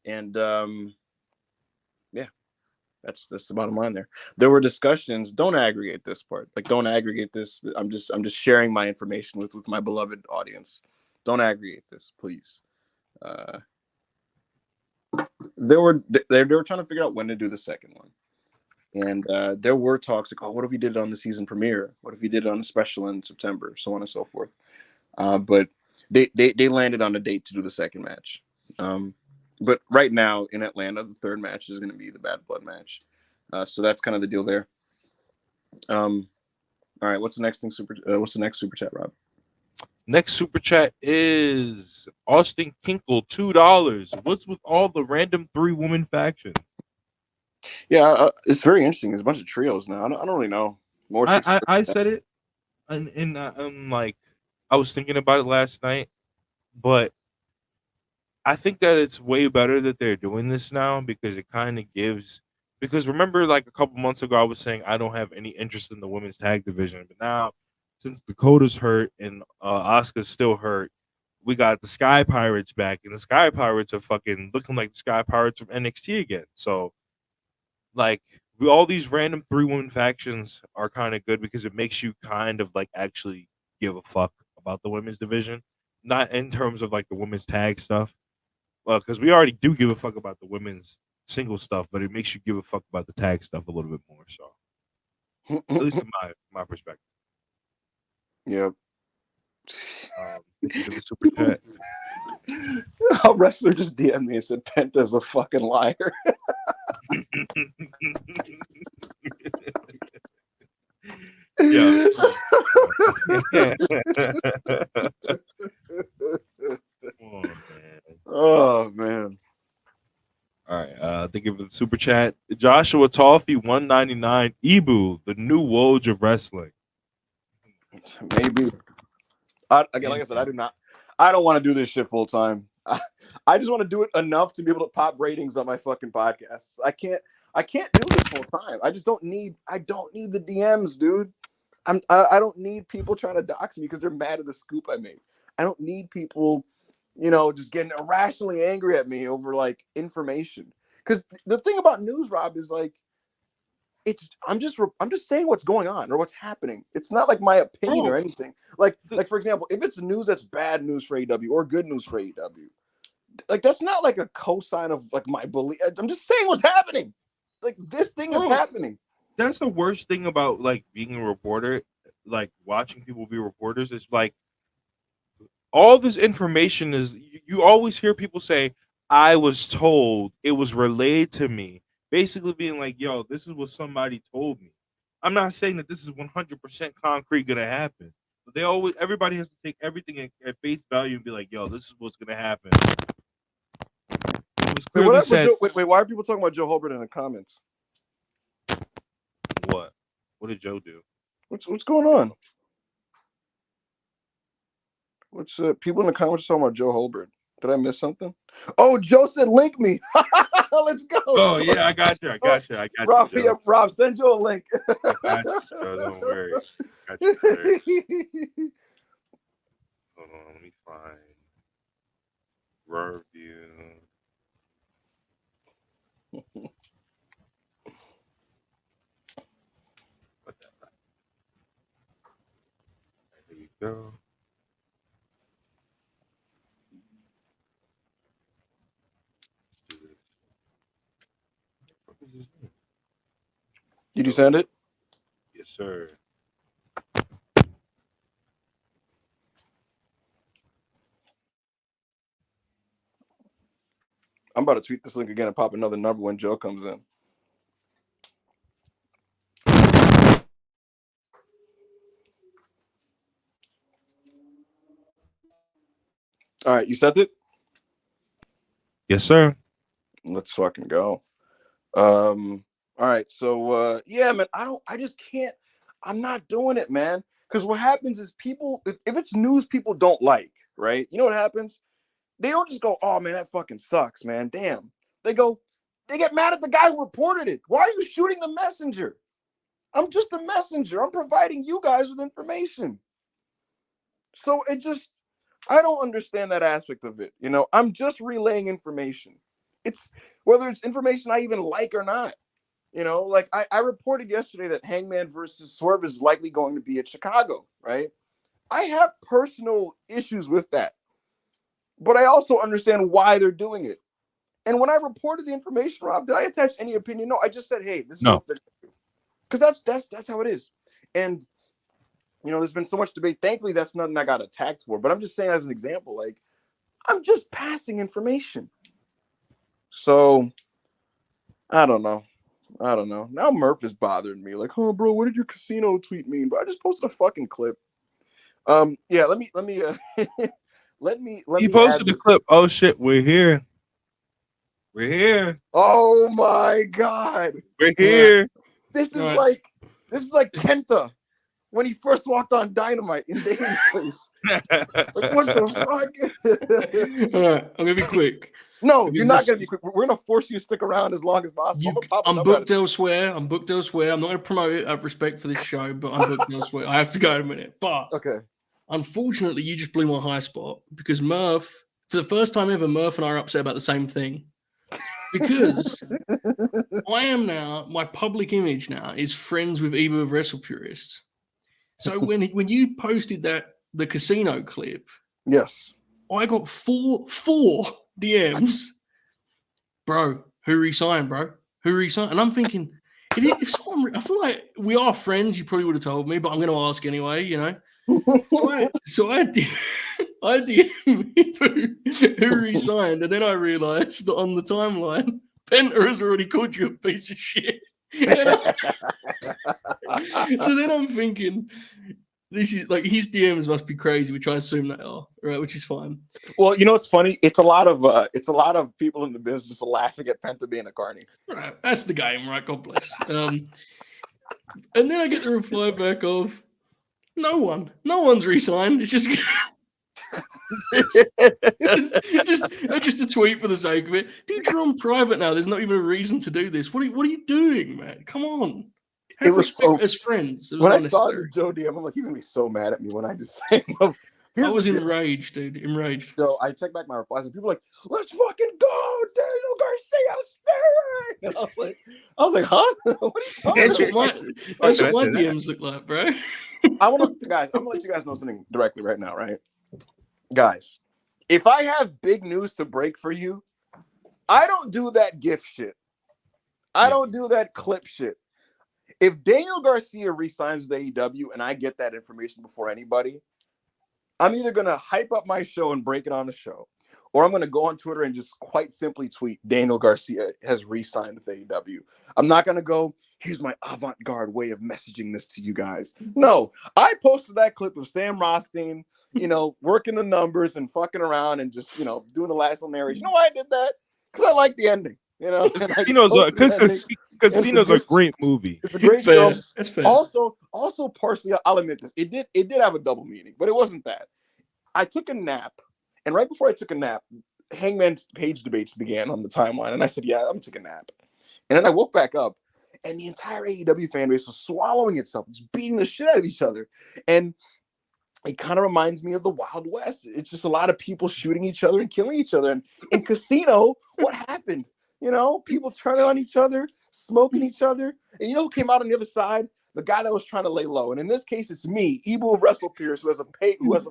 And yeah. That's the bottom line there. There were discussions. Don't aggregate this part. Like, don't aggregate this. I'm just sharing my information with my beloved audience. Don't aggregate this, please. They were trying to figure out when to do the second one. And there were talks like, oh, what if we did it on the season premiere? What if we did it on the special in September? So on and so forth. But they landed on a date to do the second match. But right now in Atlanta, the third match is going to be the Bad Blood match. So that's kind of the deal there. All right, what's the next super chat, Rob? Next super chat is Austin Kinkle, $2. What's with all the random 3-woman factions? Yeah, it's very interesting. There's a bunch of trios now. I don't really know. I said it, and I'm like, I was thinking about it last night, but I think that it's way better that they're doing this now because it kind of gives. Because remember, like a couple months ago, I was saying I don't have any interest in the women's tag division, but now since Dakota's hurt and Asuka's still hurt, we got the Sky Pirates back, and the Sky Pirates are fucking looking like the Sky Pirates from NXT again. So, like, all these random 3-woman factions are kind of good because it makes you kind of like actually give a fuck about the women's division, not in terms of like the women's tag stuff. Well, because we already do give a fuck about the women's single stuff, but it makes you give a fuck about the tag stuff a little bit more. So, at least in my perspective. Yep. The super chat. A wrestler just DM'd me and said Penta's a fucking liar. Yeah. Oh man. All right. Thank you for the super chat. Joshua Toffee, 199. Ibu, the new Woj of wrestling. Maybe. Again, like I said, I don't want to do this shit full time. I just want to do it enough to be able to pop ratings on my fucking podcasts. I can't do this full time. I don't need the DMs, dude. I don't need people trying to dox me because they're mad at the scoop I made. I don't need people, just getting irrationally angry at me over like information. Because the thing about news, Rob, is like, I'm just saying what's going on or what's happening. It's not like my opinion or anything. Like for example, if it's news that's bad news for AEW or good news for AEW, like that's not like a cosign of like my belief. I'm just saying what's happening. Like this thing is happening. That's the worst thing about like being a reporter, like watching people be reporters. Is like all this information is. You always hear people say, "I was told," "it was relayed to me." Basically being like, yo, this is what somebody told me. I'm not saying that this is 100% concrete gonna happen, but everybody has to take everything at face value and be like, yo, this is what's gonna happen. It was clearly said. Wait, why are people talking about Joe Holbert in the comments? What? What did Joe do? What's going on? What's people in the comments talking about Joe Holbert? Did I miss something? Oh, Joe said link me. Let's go. Oh yeah, I got you. Rob, you, Rob, send Joe a link. I got you, Joe. Don't worry. Got you there. Hold on, let me find review. Did you send it? Yes, sir. I'm about to tweet this link again and pop another number when Joe comes in. All right, you sent it? Yes, sir. Let's fucking go. All right, so yeah, man, I just can't. I'm not doing it, man. Because what happens is people, if it's news people don't like, right? You know what happens? They don't just go, oh man, that fucking sucks, man. Damn. They get mad at the guy who reported it. Why are you shooting the messenger? I'm just a messenger. I'm providing you guys with information. So I don't understand that aspect of it. You know, I'm just relaying information. It's whether it's information I even like or not. You know, like I reported yesterday that Hangman versus Swerve is likely going to be at Chicago, right? I have personal issues with that, but I also understand why they're doing it. And when I reported the information, Rob, did I attach any opinion? No, I just said, hey, this is what they're doing. Because that's how it is. And you know, there's been so much debate. Thankfully, that's nothing I got attacked for. But I'm just saying as an example, like, I'm just passing information. So I don't know. Now Murph is bothering me. Like, oh, bro, what did your casino tweet mean? But I just posted a fucking clip. Yeah, let me He posted the clip. Oh shit, we're here. We're here. Oh my god. We're here. This is like Penta when he first walked on Dynamite in Damian's place. Like, what the fuck? All right, I'm gonna be quick. No, you're not going to be quick. We're going to force you to stick around as long as possible. I'm booked elsewhere. I'm not going to promote it. I have respect for this show, but I'm booked elsewhere. I have to go in a minute. But unfortunately, you just blew my high spot because Murph, for the first time ever, Murph and I are upset about the same thing. Because I am now, my public image now is friends with Eva of Wrestle Purists. So when you posted the casino clip, yes, I got four DMs, bro. Who re-signed, bro? Who re-signed? And I'm thinking, if someone, I feel like we are friends. You probably would have told me, but I'm going to ask anyway. You know. So I DM who re-signed, and then I realized that on the timeline, Penta has already called you a piece of shit. So then I'm thinking, this is like his DMs must be crazy, which I assume they are, right? Which is fine. Well, you know what's funny? It's a lot of people in the business laughing at Penta being a carny. Right, that's the game, right? God bless. And then I get the reply back of no one's re-signed. It's just just a tweet for the sake of it. Dude, you're on private now. There's not even a reason to do this. What are you doing, man? Come on. It was so as friends. When I saw this Joe DM, I'm like, he's gonna be so mad at me when I just say him. I was enraged, dude. Enraged. So I checked back my replies, and people were like, "Let's fucking go, Daniel Garcia, stay!" And I was like, "Huh? What are you talking about?" That's what my DMs look like, bro. I'm gonna let you guys know something directly right now, right? Guys, if I have big news to break for you, I don't do that gift shit. I don't do that clip shit. If Daniel Garcia re-signs with AEW and I get that information before anybody, I'm either going to hype up my show and break it on the show, or I'm going to go on Twitter and just quite simply tweet Daniel Garcia has re-signed with AEW. I'm not going to go, here's my avant-garde way of messaging this to you guys. No, I posted that clip of Sam Rothstein, working the numbers and fucking around and just, doing the last little narration. You know why I did that? Because I like the ending. Casino's a great movie. It's a great film. It's fair. Also, partially, I'll admit this. It did have a double meaning, but it wasn't that. I took a nap, and right before I took a nap, Hangman's page debates began on the timeline, and I said, "Yeah, I'm gonna take a nap." And then I woke back up, and the entire AEW fan base was swallowing itself, just beating the shit out of each other, and it kind of reminds me of the Wild West. It's just a lot of people shooting each other and killing each other. And in Casino, what happened? People turning on each other, smoking each other. And who came out on the other side? The guy that was trying to lay low. And in this case, it's me, Evil Wrestle Pierce, who has a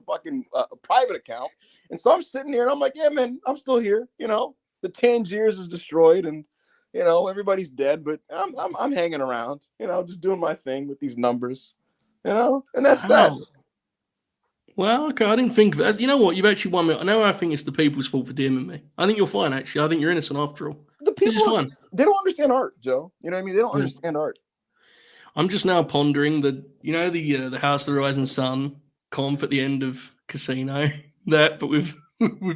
fucking private account. And so I'm sitting here and I'm like, yeah, man, I'm still here. The Tangiers is destroyed. And, You know, everybody's dead, but I'm hanging around. You know, just doing my thing with these numbers. You know, and that's that. Well, okay, I didn't think of that. You know what? You've actually won me. I know I think it's the people's fault for DMing me. I think you're fine, actually. I think you're innocent after all. The people, this is fun. They don't understand art, Joe. You know what I mean? They don't understand art. I'm just now pondering the House of the Rising Sun comp at the end of Casino. That, but with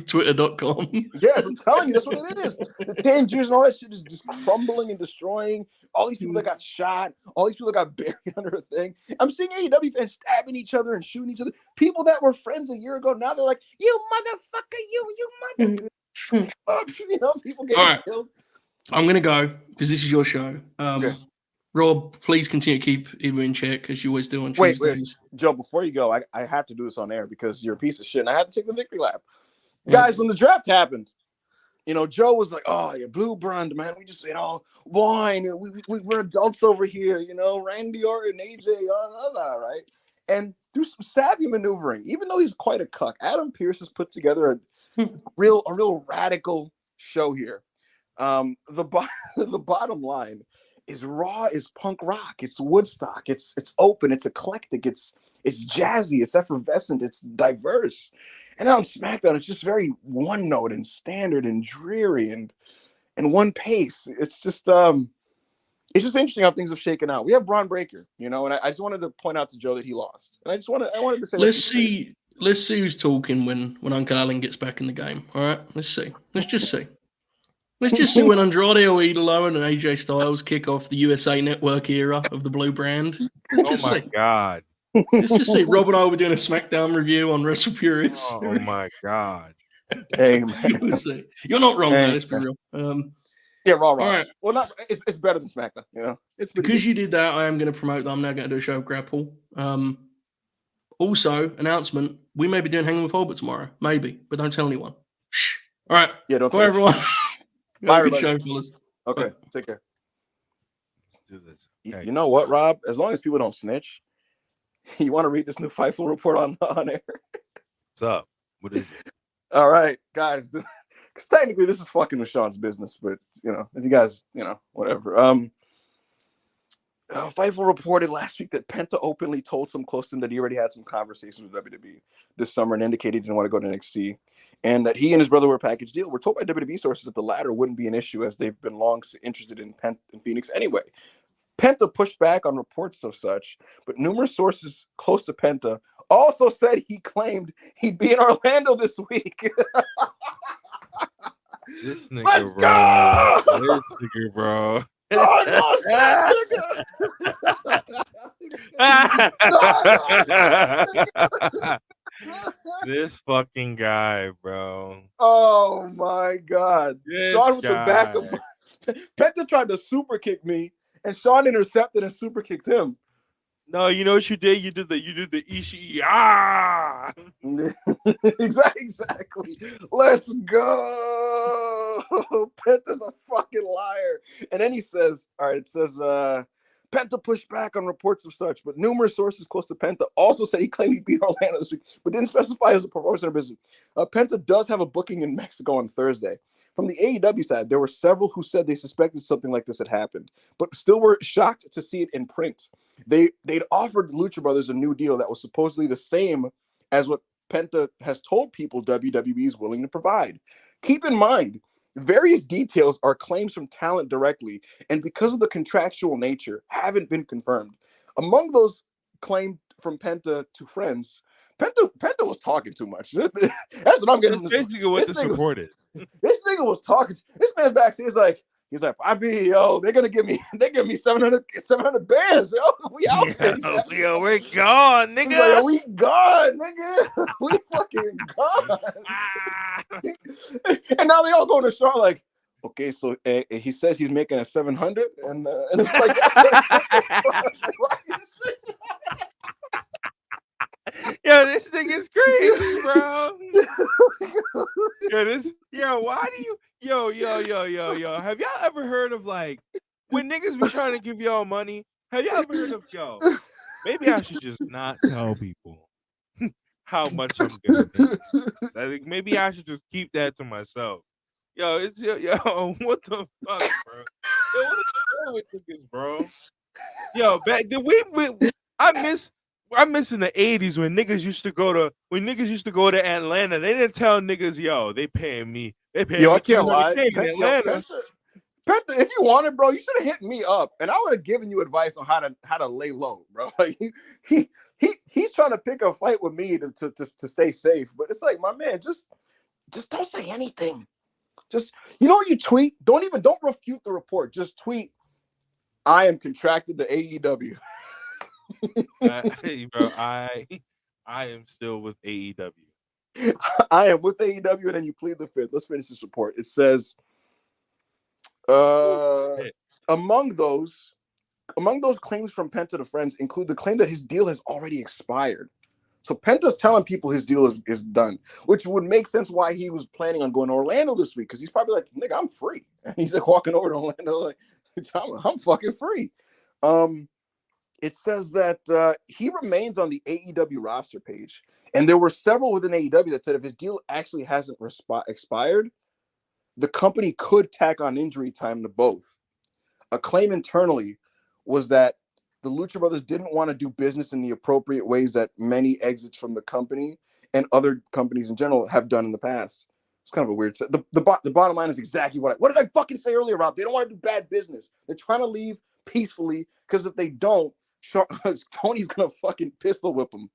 Twitter.com. Yes, I'm telling you, that's what it is. The Tangiers and all that shit is just crumbling and destroying. All these people that got shot, all these people that got buried under a thing. I'm seeing AEW fans stabbing each other and shooting each other. People that were friends a year ago, now they're like, you motherfucker, you motherfucker. You know, people getting killed. I'm going to go because this is your show. Okay. Rob, please continue to keep Ibu in check as you always do on Tuesdays. Wait, Joe, before you go, I have to do this on air because you're a piece of shit and I have to take the victory lap. Guys, when the draft happened, you know, Joe was like, oh, yeah, Blue Brand, man. We just, you know, wine. We're adults over here, you know, Randy Orton, AJ, right? And through some savvy maneuvering, even though he's quite a cuck, Adam Pearce has put together a real radical show here. The bottom line is Raw is punk rock. It's Woodstock. It's open. It's eclectic. It's jazzy. It's effervescent. It's diverse. And on SmackDown, it's just very one note and standard and dreary and one pace. It's just interesting how things have shaken out. We have Braun Breaker, you know, and I just wanted to point out to Joe that he lost. And I wanted to say, let's see who's talking when Uncle Alan gets back in the game. All right, let's see. Let's just see. Let's just see when Andrade or Idolo and AJ Styles kick off the USA Network era of the Blue Brand. Oh my God. Let's just see. Rob and I were doing a SmackDown review on Wrestle Purists. Oh my God. Hey, man. We'll see. You're not wrong, man. Let's be real. Yeah, Raw. Right. Well, it's better than SmackDown, you know. It's because you did that, I am going to promote that I'm now going to do a show of Grapple. Also, announcement, we may be doing Hanging with Holbert tomorrow. Maybe, but don't tell anyone. Shh. All right. Yeah, don't bye, everyone. Bye, good show, fellas. Okay, take care. Let's do this. You know what, Rob? As long as people don't snitch, you want to read this new Fightful report on air? What's up? What is it? All right, guys. Because technically this is fucking with Sean's business, but you know, if you guys, you know, whatever. Fightful reported last week that Penta openly told some close to him that he already had some conversations with WWE this summer and indicated he didn't want to go to NXT, and that he and his brother were a package deal. We're told by WWE sources that the latter wouldn't be an issue as they've been long interested in Phoenix anyway. Penta pushed back on reports of such, but numerous sources close to Penta also said he claimed he'd be in Orlando this week. This nigga, Let's bro. go! This nigga, bro. Oh, This fucking guy, bro. Oh my God. This Sean with guy. the back of Penta tried to super kick me, and Sean intercepted and super kicked him. No, you know what you did? You did the Ishii. Ah! Exactly. Let's go. Penta's a fucking liar. And then he says, all right, it says, Penta pushed back on reports of such, but numerous sources close to Penta also said he claimed he beat Orlando this week, but didn't specify as a performance center business. Penta does have a booking in Mexico on Thursday. From the AEW side, there were several who said they suspected something like this had happened, but still were shocked to see it in print. They'd offered Lucha Brothers a new deal that was supposedly the same as what Penta has told people WWE is willing to provide. Keep in mind, various details are claims from talent directly, and because of the contractual nature, haven't been confirmed. Among those claimed from Penta to friends, Penta was talking too much. That's what I'm getting. That's basically what this report is. This nigga was talking. This man's backstage. He's like, Bobby, yo, they give me 700 bands. Yo, we out there. Yo, we're gone, nigga. Like, yo, we gone, nigga. We fucking gone. And now they all go to Sean like, okay, so he says he's making a 700, and it's like, yo, this thing is crazy, bro. Why do you, yo, have y'all ever heard of like when niggas be trying to give y'all money? Have y'all ever heard of maybe I should just not tell people how much I'm gonna make. Maybe I should just keep that to myself. Yo, what the fuck, bro? with niggas, bro? Yo, back then I miss in the 80s when niggas used to go to Atlanta. They didn't tell niggas, yo, they paying me. They paying me I can't lie. in Atlanta. Penta, if you wanted, bro, you should have hit me up, and I would have given you advice on how to lay low, bro. Like he's trying to pick a fight with me to stay safe, but it's like, my man, just don't say anything. Just, you tweet. Don't refute the report. Just tweet, I am contracted to AEW. Hey, bro, I am still with AEW. I am with AEW, and then you plead the fifth. Let's finish this report. It says, among those claims from Penta to friends include the claim that his deal has already expired. So Penta's telling people his deal is done, which would make sense why he was planning on going to Orlando this week, because he's probably like, nigga, I'm free. And he's like walking over to Orlando like, I'm fucking free. It says that he remains on the AEW roster page. And there were several within AEW that said if his deal actually hasn't expired, the company could tack on injury time to both. A claim internally was that the Lucha Brothers didn't want to do business in the appropriate ways that many exits from the company and other companies in general have done in the past. It's kind of a weird. The bottom line is exactly what did I fucking say earlier, Rob? They don't want to do bad business. They're trying to leave peacefully, because if they don't, Tony's gonna fucking pistol whip them.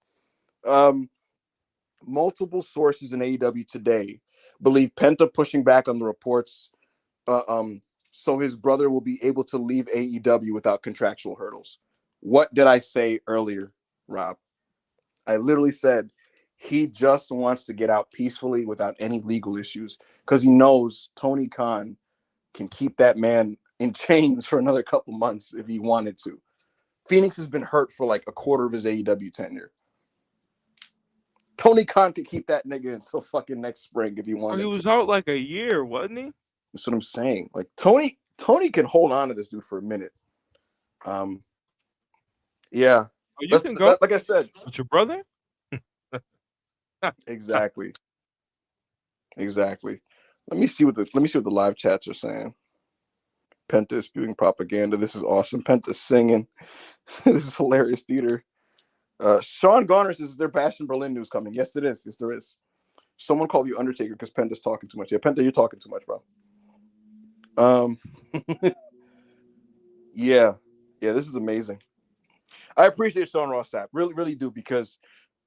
Multiple sources in AEW today believe Penta pushing back on the reports, so his brother will be able to leave AEW without contractual hurdles. What did I say earlier, Rob? I literally said he just wants to get out peacefully without any legal issues, because he knows Tony Khan can keep that man in chains for another couple months if he wanted to. Phoenix has been hurt for like a quarter of his AEW tenure. Tony Khan could keep that nigga until fucking next spring if he wanted. He was out like a year, wasn't he? That's what I'm saying. Like Tony can hold on to this dude for a minute. Yeah. You can go. Like I said, with your brother. Exactly. Let me see what the live chats are saying. Penta is spewing propaganda. This is awesome. Penta's singing. This is hilarious theater. Sean Garner says, "Their Bash in Berlin news coming." Yes, it is. Yes, there is. Someone called you Undertaker because Penta's talking too much. Yeah, Penta, you're talking too much, bro. Yeah, this is amazing. I appreciate Sean Ross Sapp. Really, really do, because,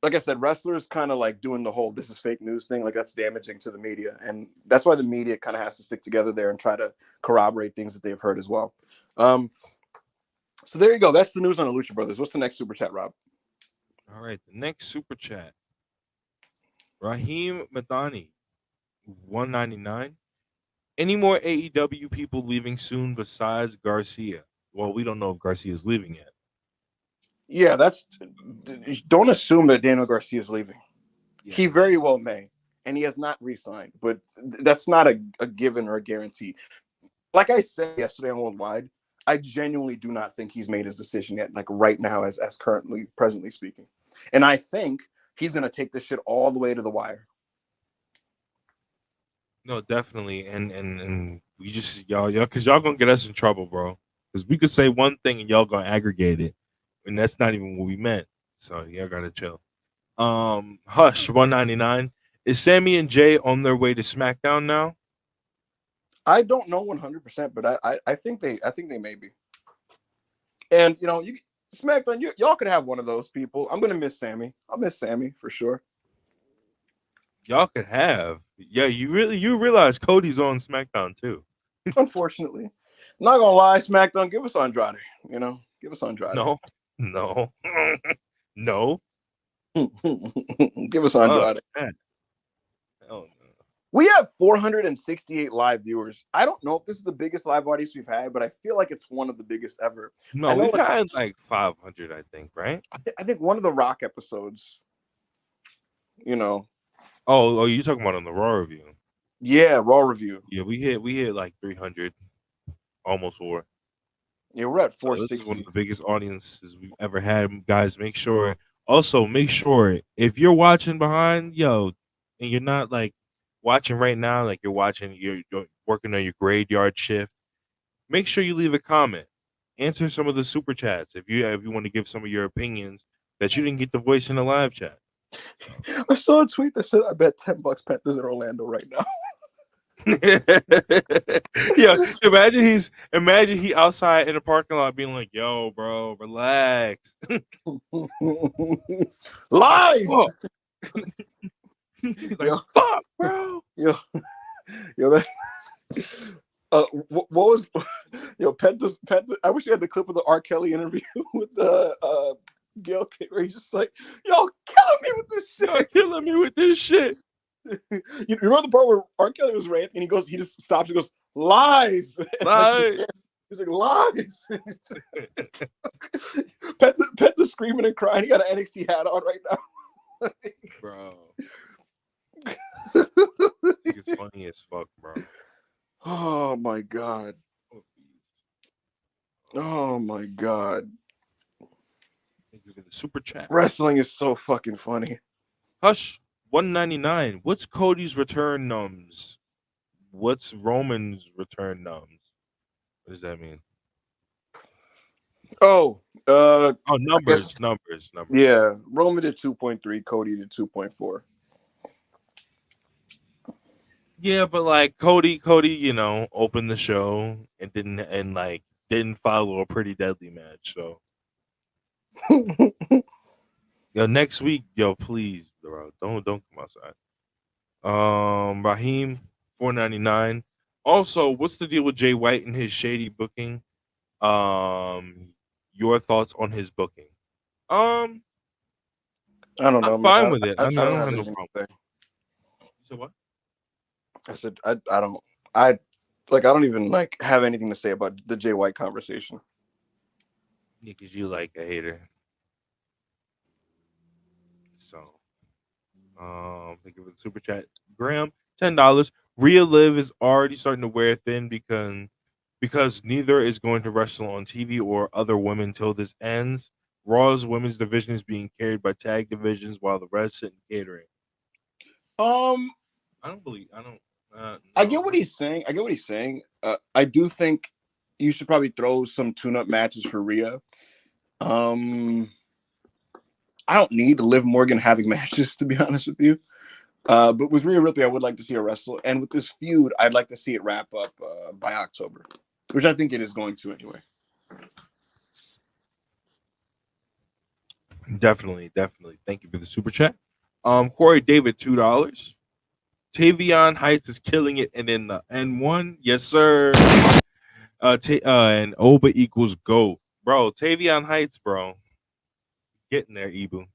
like I said, wrestlers kind of like doing the whole "this is fake news" thing. Like, that's damaging to the media, and that's why the media kind of has to stick together there and try to corroborate things that they've heard as well. So there you go. That's the news on the Lucha Brothers. What's the next super chat, Rob? All right, the next super chat. Raheem Madani, 199. Any more AEW people leaving soon besides Garcia? Well, we don't know if Garcia is leaving yet. Yeah, don't assume that Daniel Garcia is leaving. Yeah. He very well may, and he has not re-signed, but that's not a given or a guarantee. Like I said yesterday on Worldwide, I genuinely do not think he's made his decision yet, like right now, as presently speaking. And I think he's going to take this shit all the way to the wire. No, definitely. And we just, y'all, because y'all going to get us in trouble, bro. Because we could say one thing and y'all going to aggregate it. And that's not even what we meant. So y'all got to chill. Hush, 199. Is Sammy and Jay on their way to SmackDown now? I don't know 100%, but I think they may be. And SmackDown, y'all could have one of those people. I'm gonna miss Sammy. I'll miss Sammy for sure. Y'all could have. Yeah, you realize Cody's on SmackDown too. Unfortunately, not gonna lie, SmackDown, give us Andrade. Give us Andrade. No. Give us Andrade. Oh, hell no. We have 468 live viewers. I don't know if this is the biggest live audience we've had, but I feel like it's one of the biggest ever. No, we've had like 500, I think, right? I think one of the Rock episodes, Oh, you're talking about on the Raw review? Yeah, Raw review. Yeah, we hit like 300, almost 4. Yeah, we're at 460. This is one of the biggest audiences we've ever had. Guys, make sure if you're watching behind, and you're not like watching right now, like you're working on your graveyard shift, make sure you leave a comment. Answer some of the super chats if you want to give some of your opinions that you didn't get the voice in the live chat. I saw a tweet that said, "I bet $10 Penta's in Orlando right now." Yeah, imagine he outside in the parking lot being like, "Yo, bro, relax." Lies. He's like, "Fuck, bro." Yo, that. What was Penta? I wish you had the clip of the R. Kelly interview with the Gail King, where he's just like, "Yo, killing me with this shit. You're killing me with this shit." You remember the part where R. Kelly was ranting and he just stops and goes, "Lies." Lies. He's like, "Lies." Penta screaming and crying. He got an NXT hat on right now. Bro. It's funny as fuck, bro. Oh my god. Oh my god. Thank you for the super chat. Wrestling is so fucking funny. Hush 199. What's Cody's return nums? What's Roman's return nums? What does that mean? Numbers. Numbers. Yeah, Roman did 2.3, Cody did 2.4. Yeah, but like Cody, opened the show and didn't follow a pretty deadly match. So, next week, please, bro, don't come outside. Raheem 499. Also, what's the deal with Jay White and his shady booking? Your thoughts on his booking? I don't know. I'm fine with it. I don't have anything no problem. to say. So what? I said I don't even have anything to say about the Jay White conversation. Yeah, because you like a hater. So, thank you for the super chat, Graham. $10. Rhea Liv is already starting to wear thin because neither is going to wrestle on TV or other women till this ends. Raw's women's division is being carried by tag divisions while the rest sit in catering. I get what he's saying. I do think you should probably throw some tune-up matches for Rhea. I don't need Liv Morgan having matches, to be honest with you. But with Rhea Ripley, I would like to see her wrestle. And with this feud, I'd like to see it wrap up by October, which I think it is going to anyway. Definitely. Thank you for the super chat. Corey David, $2. Tavion Heights is killing it, and then the N1, yes sir. And Oba equals GOAT, bro. Tavion Heights, bro, getting there. Ibu,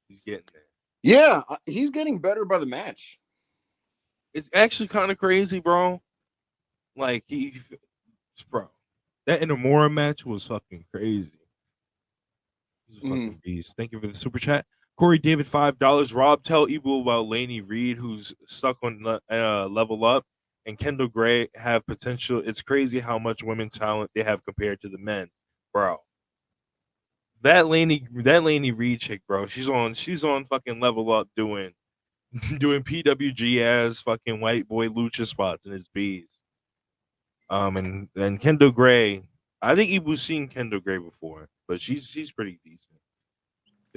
he's getting there. Yeah, he's getting better by the match. It's actually kind of crazy, bro. Like bro, that Inamura match was fucking crazy. He's a fucking beast. Thank you for the super chat. Corey David, $5. Rob, tell Ibu about Lainey Reed, who's stuck on Level Up, and Kendall Gray have potential. It's crazy how much women talent they have compared to the men, bro. That Lainey Reed chick, bro. She's on fucking Level Up doing PWG as fucking white boy lucha spots in his bees. And Kendall Gray. I think Ibu's seen Kendall Gray before, but she's pretty decent.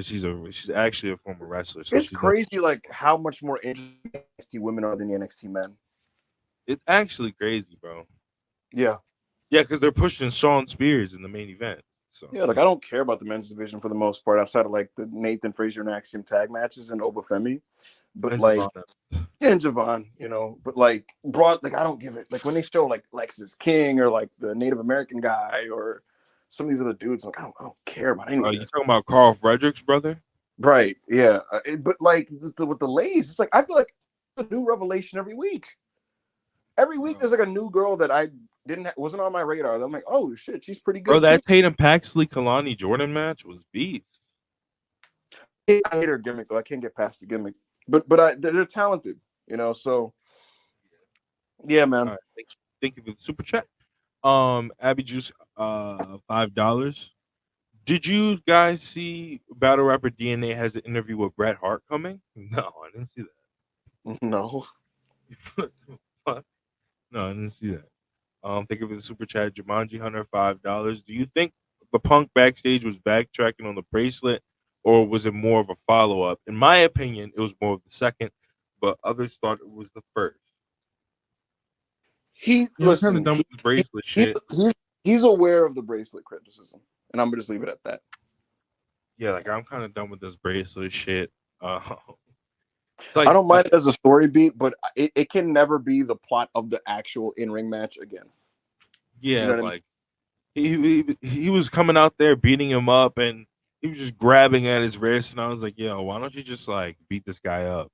She's actually a former wrestler. So it's crazy, how much more interesting NXT women are than the NXT men. It's actually crazy, bro. Yeah, because they're pushing Shawn Spears in the main event. So yeah, I don't care about the men's division for the most part, outside of the Nathan Frazier and Axiom tag matches and Obafemi, but and Javon, but Braun, I don't give it. When they show Lexus King or the Native American guy or some of these other dudes, I don't care about any of this. You talking about Carl Fredericks' brother? Right, yeah. But with the ladies, it's I feel like it's a new revelation every week. Every week there's a new girl that I wasn't on my radar. I'm like, oh shit, she's pretty good. Bro, that Tatum Paxley Kalani Jordan match was beast. I hate her gimmick though. I can't get past the gimmick. But they're talented, so yeah, man. Right, thank you for the super chat. Abby Juice, $5. Did you guys see Battle Rapper DNA has an interview with Bret Hart coming? No, I didn't see that. No. No, I didn't see that. Thank you for the super chat. Jumanji Hunter, $5. Do you think the Punk backstage was backtracking on the bracelet, or was it more of a follow up? In my opinion, it was more of the second, but others thought it was the first. Listen, kind of done with the bracelet shit. He's aware of the bracelet criticism, and I'm gonna just leave it at that. Yeah, like I'm kind of done with this bracelet shit. Like, I don't mind it as a story beat, but it can never be the plot of the actual in-ring match again. Yeah, you know like I mean? he was coming out there beating him up, and he was just grabbing at his wrist, and I was like, yo, why don't you just like beat this guy up?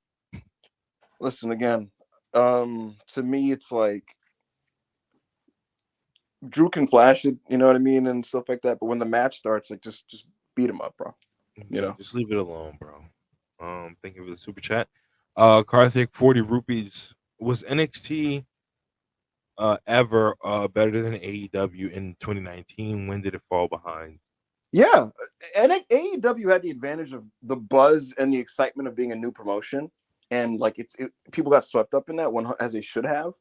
Listen again. To me, it's like Drew can flash it, you know what I mean, and stuff like that. But when the match starts, like just beat him up, bro. You know, just leave it alone, bro. Thank you for the super chat. Karthik, 40 rupees. Was NXT ever better than AEW in 2019? When did it fall behind? Yeah, and AEW had the advantage of the buzz and the excitement of being a new promotion, and like people got swept up in that one as they should have.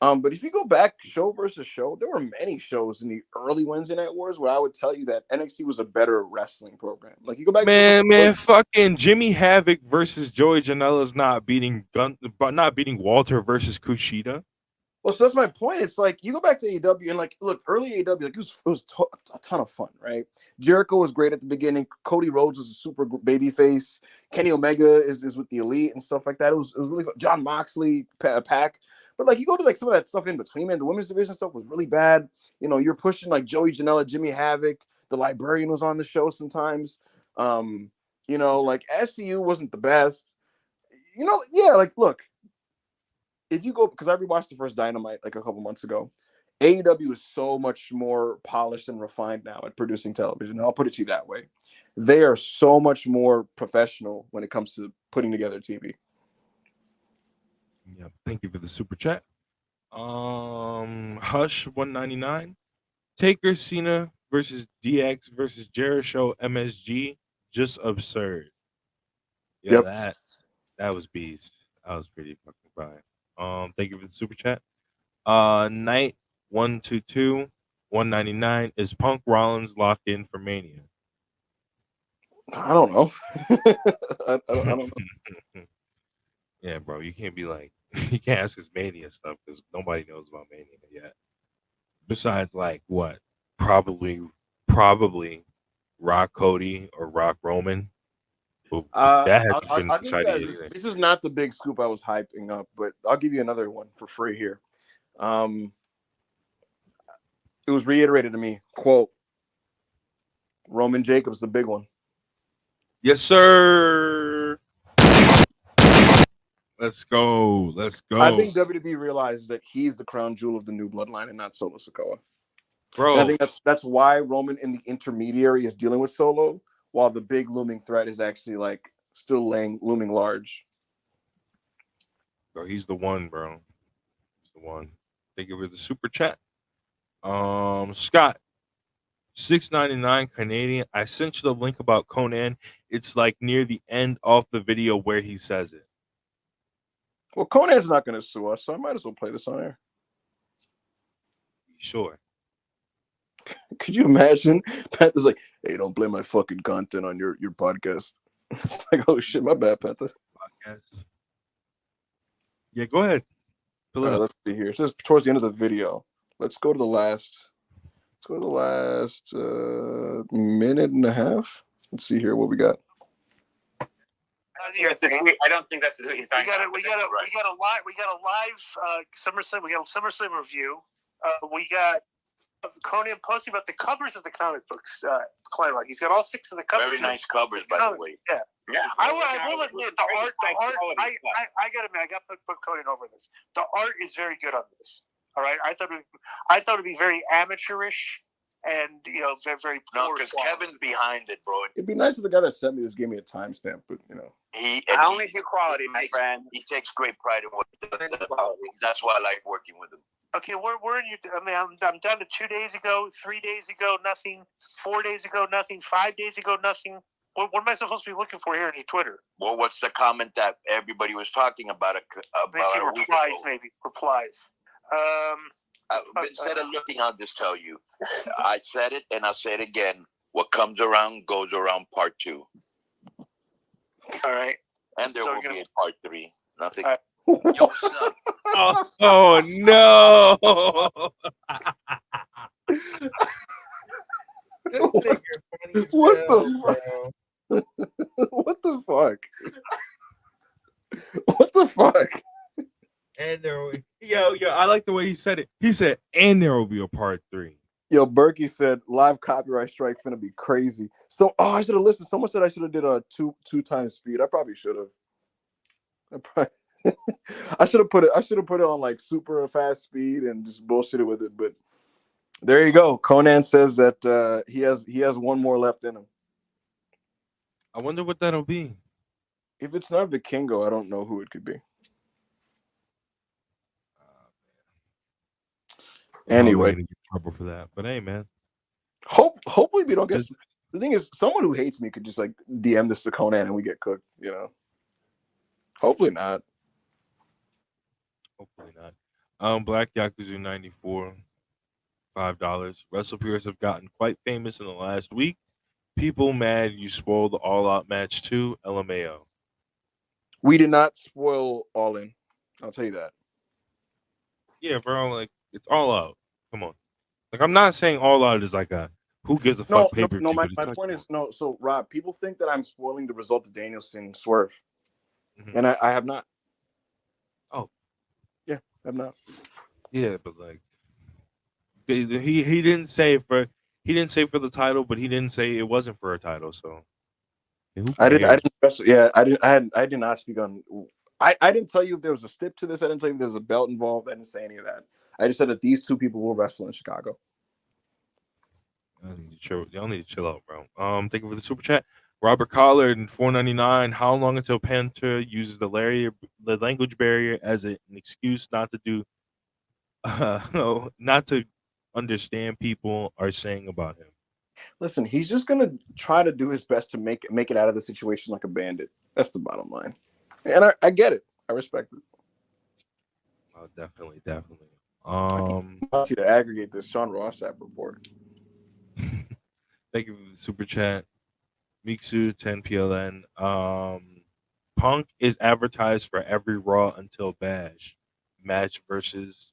But if you go back show versus show, there were many shows in the early Wednesday Night Wars where I would tell you that NXT was a better wrestling program. Like you go back, man, fucking Jimmy Havoc versus Joey Janela's not beating Walter versus Kushida. Well, so that's my point. It's like you go back to AEW and like, look, early AEW, like it was a ton of fun, right? Jericho was great at the beginning. Cody Rhodes was a super baby face. Kenny Omega is with the Elite and stuff like that. It was really fun. John Moxley, Pac. But like you go to like some of that stuff in between, man. The women's division stuff was really bad. You know, you're pushing like Joey Janela, Jimmy Havoc. The Librarian was on the show sometimes. You know, like SCU wasn't the best. You know, yeah, like look. If you go, because I rewatched the first Dynamite like a couple months ago, AEW is so much more polished and refined now at producing television. I'll put it to you that way. They are so much more professional when it comes to putting together TV. Yeah, thank you for the super chat. Hush 199. Taker Cena versus DX versus Jericho MSG. Just absurd. Yeah, yep. That was beast. That was pretty fucking fire. Thank you for the super chat. Night 122 199. Is Punk Rollins locked in for Mania? I don't know. I don't know. Yeah, bro, you can't be like you can't ask us Mania stuff because nobody knows about Mania yet. Besides, like what? Probably Rock Cody or Rock Roman. That hasn't been decided either. This is not the big scoop I was hyping up, but I'll give you another one for free here. It was reiterated to me, quote, Roman Jacobs, the big one. Yes, sir. Let's go. Let's go. I think WWE realizes that he's the crown jewel of the new bloodline and not Solo Sikoa. Bro, and I think that's why Roman in the intermediary is dealing with Solo, while the big looming threat is actually like still looming large. Bro, he's the one, bro. He's the one. Thank you for the super chat. Scott, $6.99 Canadian. I sent you the link about Conan. It's like near the end of the video where he says it. Well, Conan's not going to sue us, so I might as well play this on air. Sure. Could you imagine? Penta's like, hey, don't play my fucking content on your podcast. Like, oh shit, my bad, Penta. Podcast. Yeah, go ahead. Let's see here. It says towards the end of the video. Let's go to the last. Let's go to the last minute and a half. Let's see here what we got. I don't think that's what he's talking about. We got a live SummerSlam. We got a SummerSlam review. We got Conan posting about the covers of the comic books. Claremont. He's got all 6 of the covers. Very nice covers, by the way. Yeah. I will admit the art. I gotta admit, I got to put Conan over this. The art is very good on this. All right, I thought it'd be very amateurish. And very, very poor. No, because Kevin's behind it, bro. It'd be nice if the guy that sent me this gave me a timestamp, but I only do quality, my friend. He takes great pride in what he does. That's why I like working with him. Okay, where are you? I mean, I'm down to 2 days ago, 3 days ago, nothing. 4 days ago, nothing. 5 days ago, nothing. What am I supposed to be looking for here on your Twitter? Well, what's the comment that everybody was talking about? Replies, maybe replies. Instead of looking, I'll just tell you. I said it, and I'll say it again. What comes around goes around. Part 2. All right. And there will be a part 3. Nothing. Right. Yo, what's up? Oh no! This nigga funny. What the fuck? What the fuck? What the fuck? And yo, I like the way he said it. He said, and there will be a part 3. Yo, Berkey said live copyright strike finna be crazy. So, I should have listened. Someone said I should have did a two times speed. I probably should have. I should have put it on like super fast speed and just bullshitted with it. But there you go. Conan says that he has one more left in him. I wonder what that'll be. If it's not Vikingo, I don't know who it could be. Anyway, I'm gonna get in trouble for that. But hey, man. Hopefully we don't get. The thing is, someone who hates me could just like DM this to Conan and we get cooked. You know. Hopefully not. Hopefully not. Black Yakuza 94, $5. WrestlePeers have gotten quite famous in the last week. People mad you spoiled the All Out match too. LMAO. We did not spoil All In. I'll tell you that. Yeah, bro. Like it's All Out. Come on. Like I'm not saying All Out is like a who gives a fuck paper. No. My point is no. So Rob, people think that I'm spoiling the result of Danielson Swerve, and I have not. Oh, yeah, I'm not. Yeah, but like he didn't say for the title, but he didn't say it wasn't for a title. So I did not speak on. I didn't tell you if there was a stip to this. I didn't tell you if there was a belt involved. I didn't say any of that. I just said that these two people will wrestle in Chicago. Y'all need to chill out, bro. Thank you for the super chat. Robert Collard and $4.99. How long until Penta uses the language barrier as an excuse not to do, not to understand people are saying about him? Listen, he's just gonna try to do his best to make it out of the situation like a bandit. That's the bottom line, and I get it. I respect it. Oh, definitely. I want you to aggregate this Sean Ross app report. Thank you for the super chat. Miksu 10 PLN. Punk is advertised for every Raw until Bash match versus.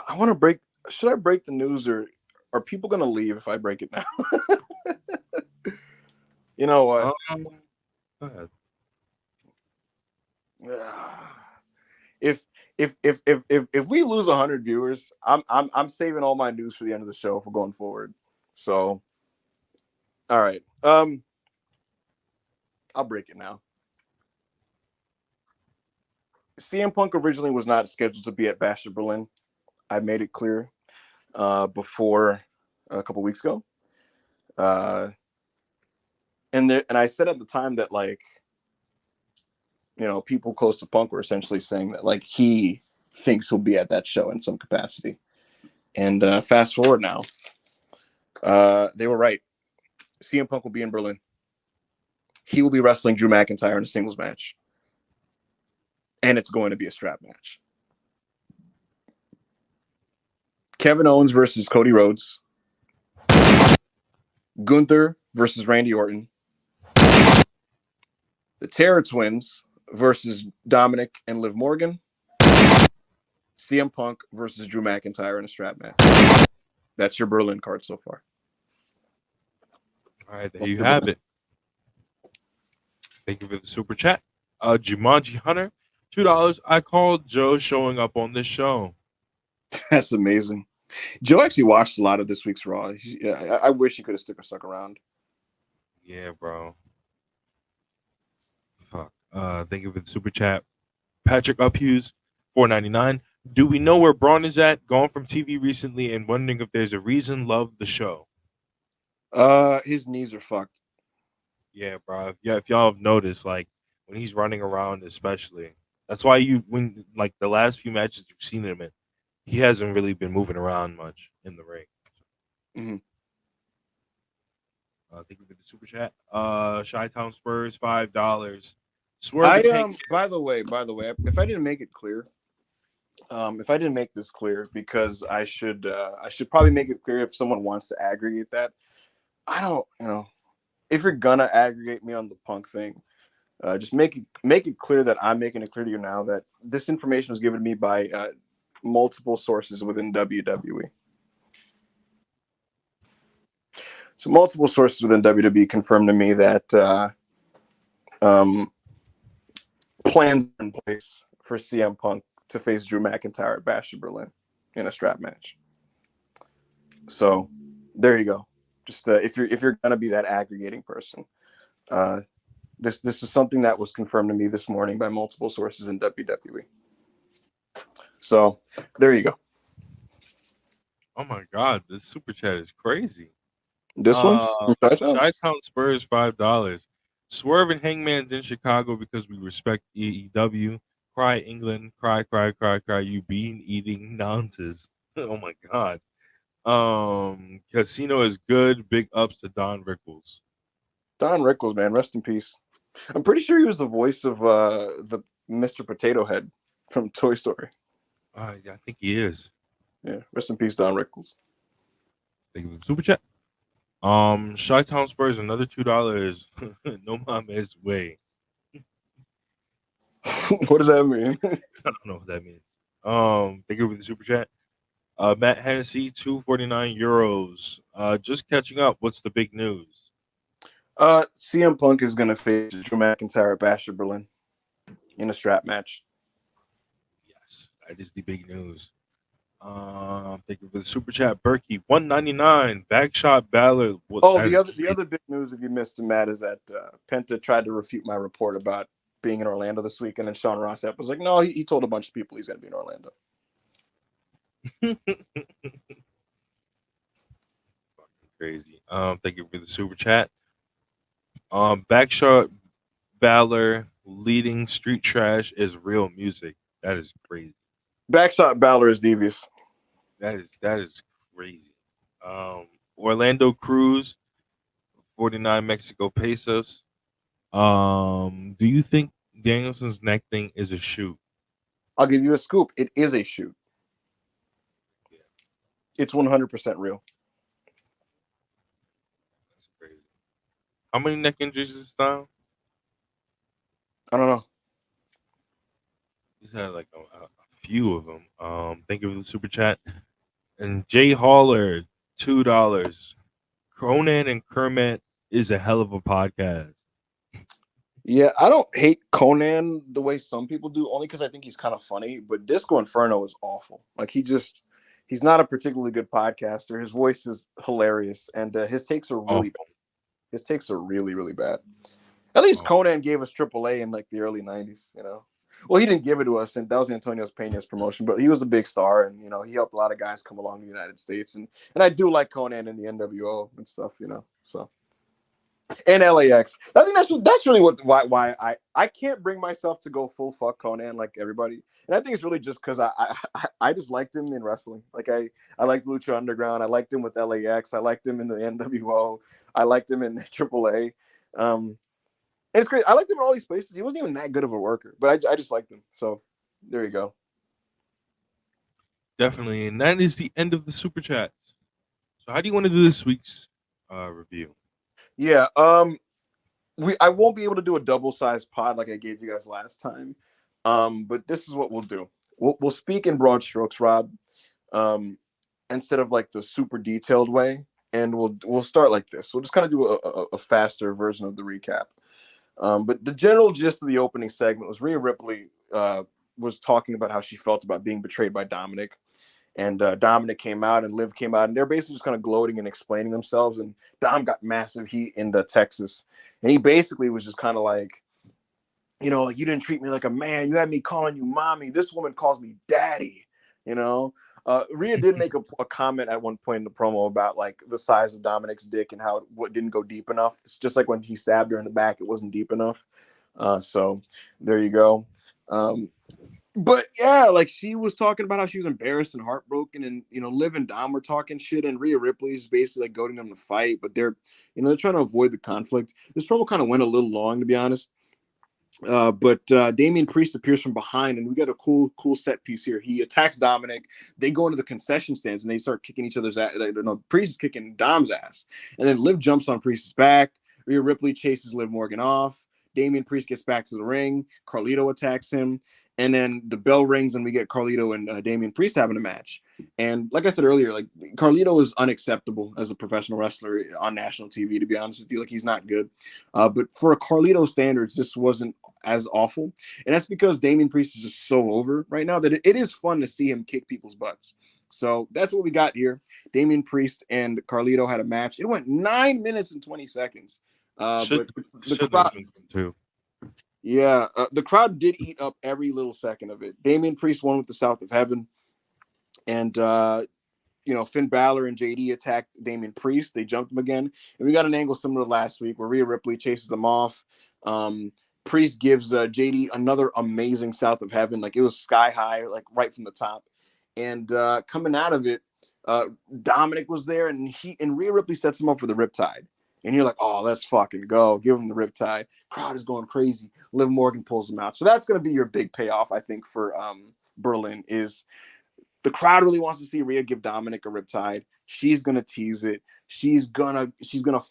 I want to break. Should I break the news, or are people gonna leave if I break it now? You know what? Go ahead. If we lose 100 viewers, I'm saving all my news for the end of the show for going forward. So, all right. I'll break it now. CM Punk originally was not scheduled to be at Bash of Berlin. I made it clear before a couple weeks ago. And I said at the time that, like, you know, people close to Punk were essentially saying that, like, he thinks he'll be at that show in some capacity. And fast forward now, they were right. CM Punk will be in Berlin. He will be wrestling Drew McIntyre in a singles match. And it's going to be a strap match. Kevin Owens versus Cody Rhodes. Gunther versus Randy Orton. The Terror Twins versus Dominic and Liv Morgan. CM Punk versus Drew McIntyre in a strap match. That's your Berlin card so far. All right, there you have it. Thank you for the super chat. Jumanji Hunter, $2. I called Joe showing up on this show. That's amazing. Joe actually watched a lot of this week's Raw. I wish he could have stuck around. Yeah, bro. Fuck. Thank you for the super chat. Patrick Uphughes, $4.99. Do we know where Braun is at? Gone from TV recently and wondering if there's a reason. Love the show. His knees are fucked. Yeah, bro. Yeah, if y'all have noticed, like when he's running around, especially, that's why when like the last few matches you've seen him in, he hasn't really been moving around much in the ring. Mm-hmm. Thank you for the super chat. Chi-Town Spurs, $5. Swerve. By the way, if I didn't make it clear, If I didn't make this clear, because I should probably make it clear if someone wants to aggregate that. I don't, if you're gonna aggregate me on the Punk thing, just make it clear that I'm making it clear to you now that this information was given to me by multiple sources within WWE. So multiple sources within WWE confirmed to me that plans are in place for CM Punk to face Drew McIntyre at Bash in Berlin in a strap match. So there you go. Just if you're gonna be that aggregating person, this is something that was confirmed to me this morning by multiple sources in WWE. So there you go. Oh my God, this super chat is crazy. This one, Chi-Town Spurs $5. Swerve and Hangman's in Chicago because we respect AEW. Cry England, cry, cry, cry, cry. You bean eating nonsense. Oh my God. Casino is good. Big ups to Don Rickles. Don Rickles, man, rest in peace. I'm pretty sure he was the voice of the Mr. Potato Head from Toy Story. I think he is. Yeah, rest in peace, Don Rickles. Thank you for the super chat. Chi-Town Spurs another $2. No mama's way. What does that mean? I don't know what that means. Thank you for the super chat. Matt Hennessy, €249. Just catching up. What's the big news? CM Punk is gonna face Drew McIntyre at Bash in Berlin in a strap match. Yes, that is the big news. Thank you for the super chat. Berkey, $1.99. Backshot Balor. The other big news, if you missed it, Matt, is that Penta tried to refute my report about being in Orlando this week, and then Sean Ross Sapp was like, "No, he told a bunch of people he's gonna be in Orlando." Fucking crazy. Thank you for the super chat. Backshot Balor leading Street Trash is real music. That is crazy. Backshot Balor is devious. That is crazy. Orlando Cruz, 49 Mexico pesos. Do you think Danielson's neck thing is a shoot? I'll give you a scoop. It is a shoot. Yeah. It's 100% real. That's crazy. How many neck injuries is now? I don't know. He's had like a few of them. Thank you for the super chat. And Jay Haller, $2. Conan and Kermit is a hell of a podcast. Yeah, I don't hate Conan the way some people do, only because I think he's kind of funny. But Disco Inferno is awful. Like he's not a particularly good podcaster. His voice is hilarious, and his takes are really bad. His takes are really, really bad. At least Conan gave us AAA in like the early '90s. Well, he didn't give it to us, and that was Antonio Peña's promotion. But he was a big star, and he helped a lot of guys come along to the United States. And I do like Conan in the NWO and stuff. So. And LAX. I think that's really why I can't bring myself to go full fuck Conan like everybody. And I think it's really just because I just liked him in wrestling. Like I liked Lucha Underground. I liked him with LAX. I liked him in the NWO. I liked him in AAA. It's great. I liked him in all these places. He wasn't even that good of a worker, but I just liked him. So there you go. Definitely. And that is the end of the super chats. So how do you want to do this week's review? Yeah, I won't be able to do a double-sized pod like I gave you guys last time, but this is what we'll do. We'll speak in broad strokes, Rob, instead of like the super detailed way, and we'll start like this. We'll just kind of do a faster version of the recap. But the general gist of the opening segment was Rhea Ripley was talking about how she felt about being betrayed by Dominic. And Dominic came out and Liv came out, and they're basically just kind of gloating and explaining themselves. And Dom got massive heat into Texas. And he basically was just kind of like, like, you didn't treat me like a man. You had me calling you mommy. This woman calls me daddy, Rhea did make a comment at one point in the promo about like the size of Dominic's dick and how it didn't go deep enough. It's just like when he stabbed her in the back, it wasn't deep enough. So there you go. But yeah, like she was talking about how she was embarrassed and heartbroken, and Liv and Dom were talking shit, and Rhea Ripley's basically like goading them to fight, but they're trying to avoid the conflict. This promo kind of went a little long, to be honest. But Damian Priest appears from behind, and we got a cool set piece here. He attacks Dominic. They go into the concession stands, and they start kicking each other's ass. No, Priest is kicking Dom's ass. And then Liv jumps on Priest's back. Rhea Ripley chases Liv Morgan off. Damian Priest gets back to the ring. Carlito attacks him. And then the bell rings, and we get Carlito and Damian Priest having a match. And like I said earlier, like Carlito is unacceptable as a professional wrestler on national TV, to be honest with you. Like, he's not good. But for a Carlito standards, this wasn't as awful. And that's because Damian Priest is just so over right now that it is fun to see him kick people's butts. So that's what we got here. Damian Priest and Carlito had a match. It went 9 minutes and 20 seconds. But the crowd, too. Yeah, the crowd did eat up every little second of it. Damian Priest won with the South of Heaven. And, Finn Balor and JD attacked Damian Priest. They jumped him again. And we got an angle similar to last week where Rhea Ripley chases them off. Priest gives JD another amazing South of Heaven. Like, it was sky high, like right from the top. And coming out of it, Dominic was there, and Rhea Ripley sets him up for the Riptide. And you're like, oh, let's fucking go. Give him the Riptide. Crowd is going crazy. Liv Morgan pulls him out. So that's going to be your big payoff, I think, for Berlin, is the crowd really wants to see Rhea give Dominic a Riptide. She's going to tease it. She's gonna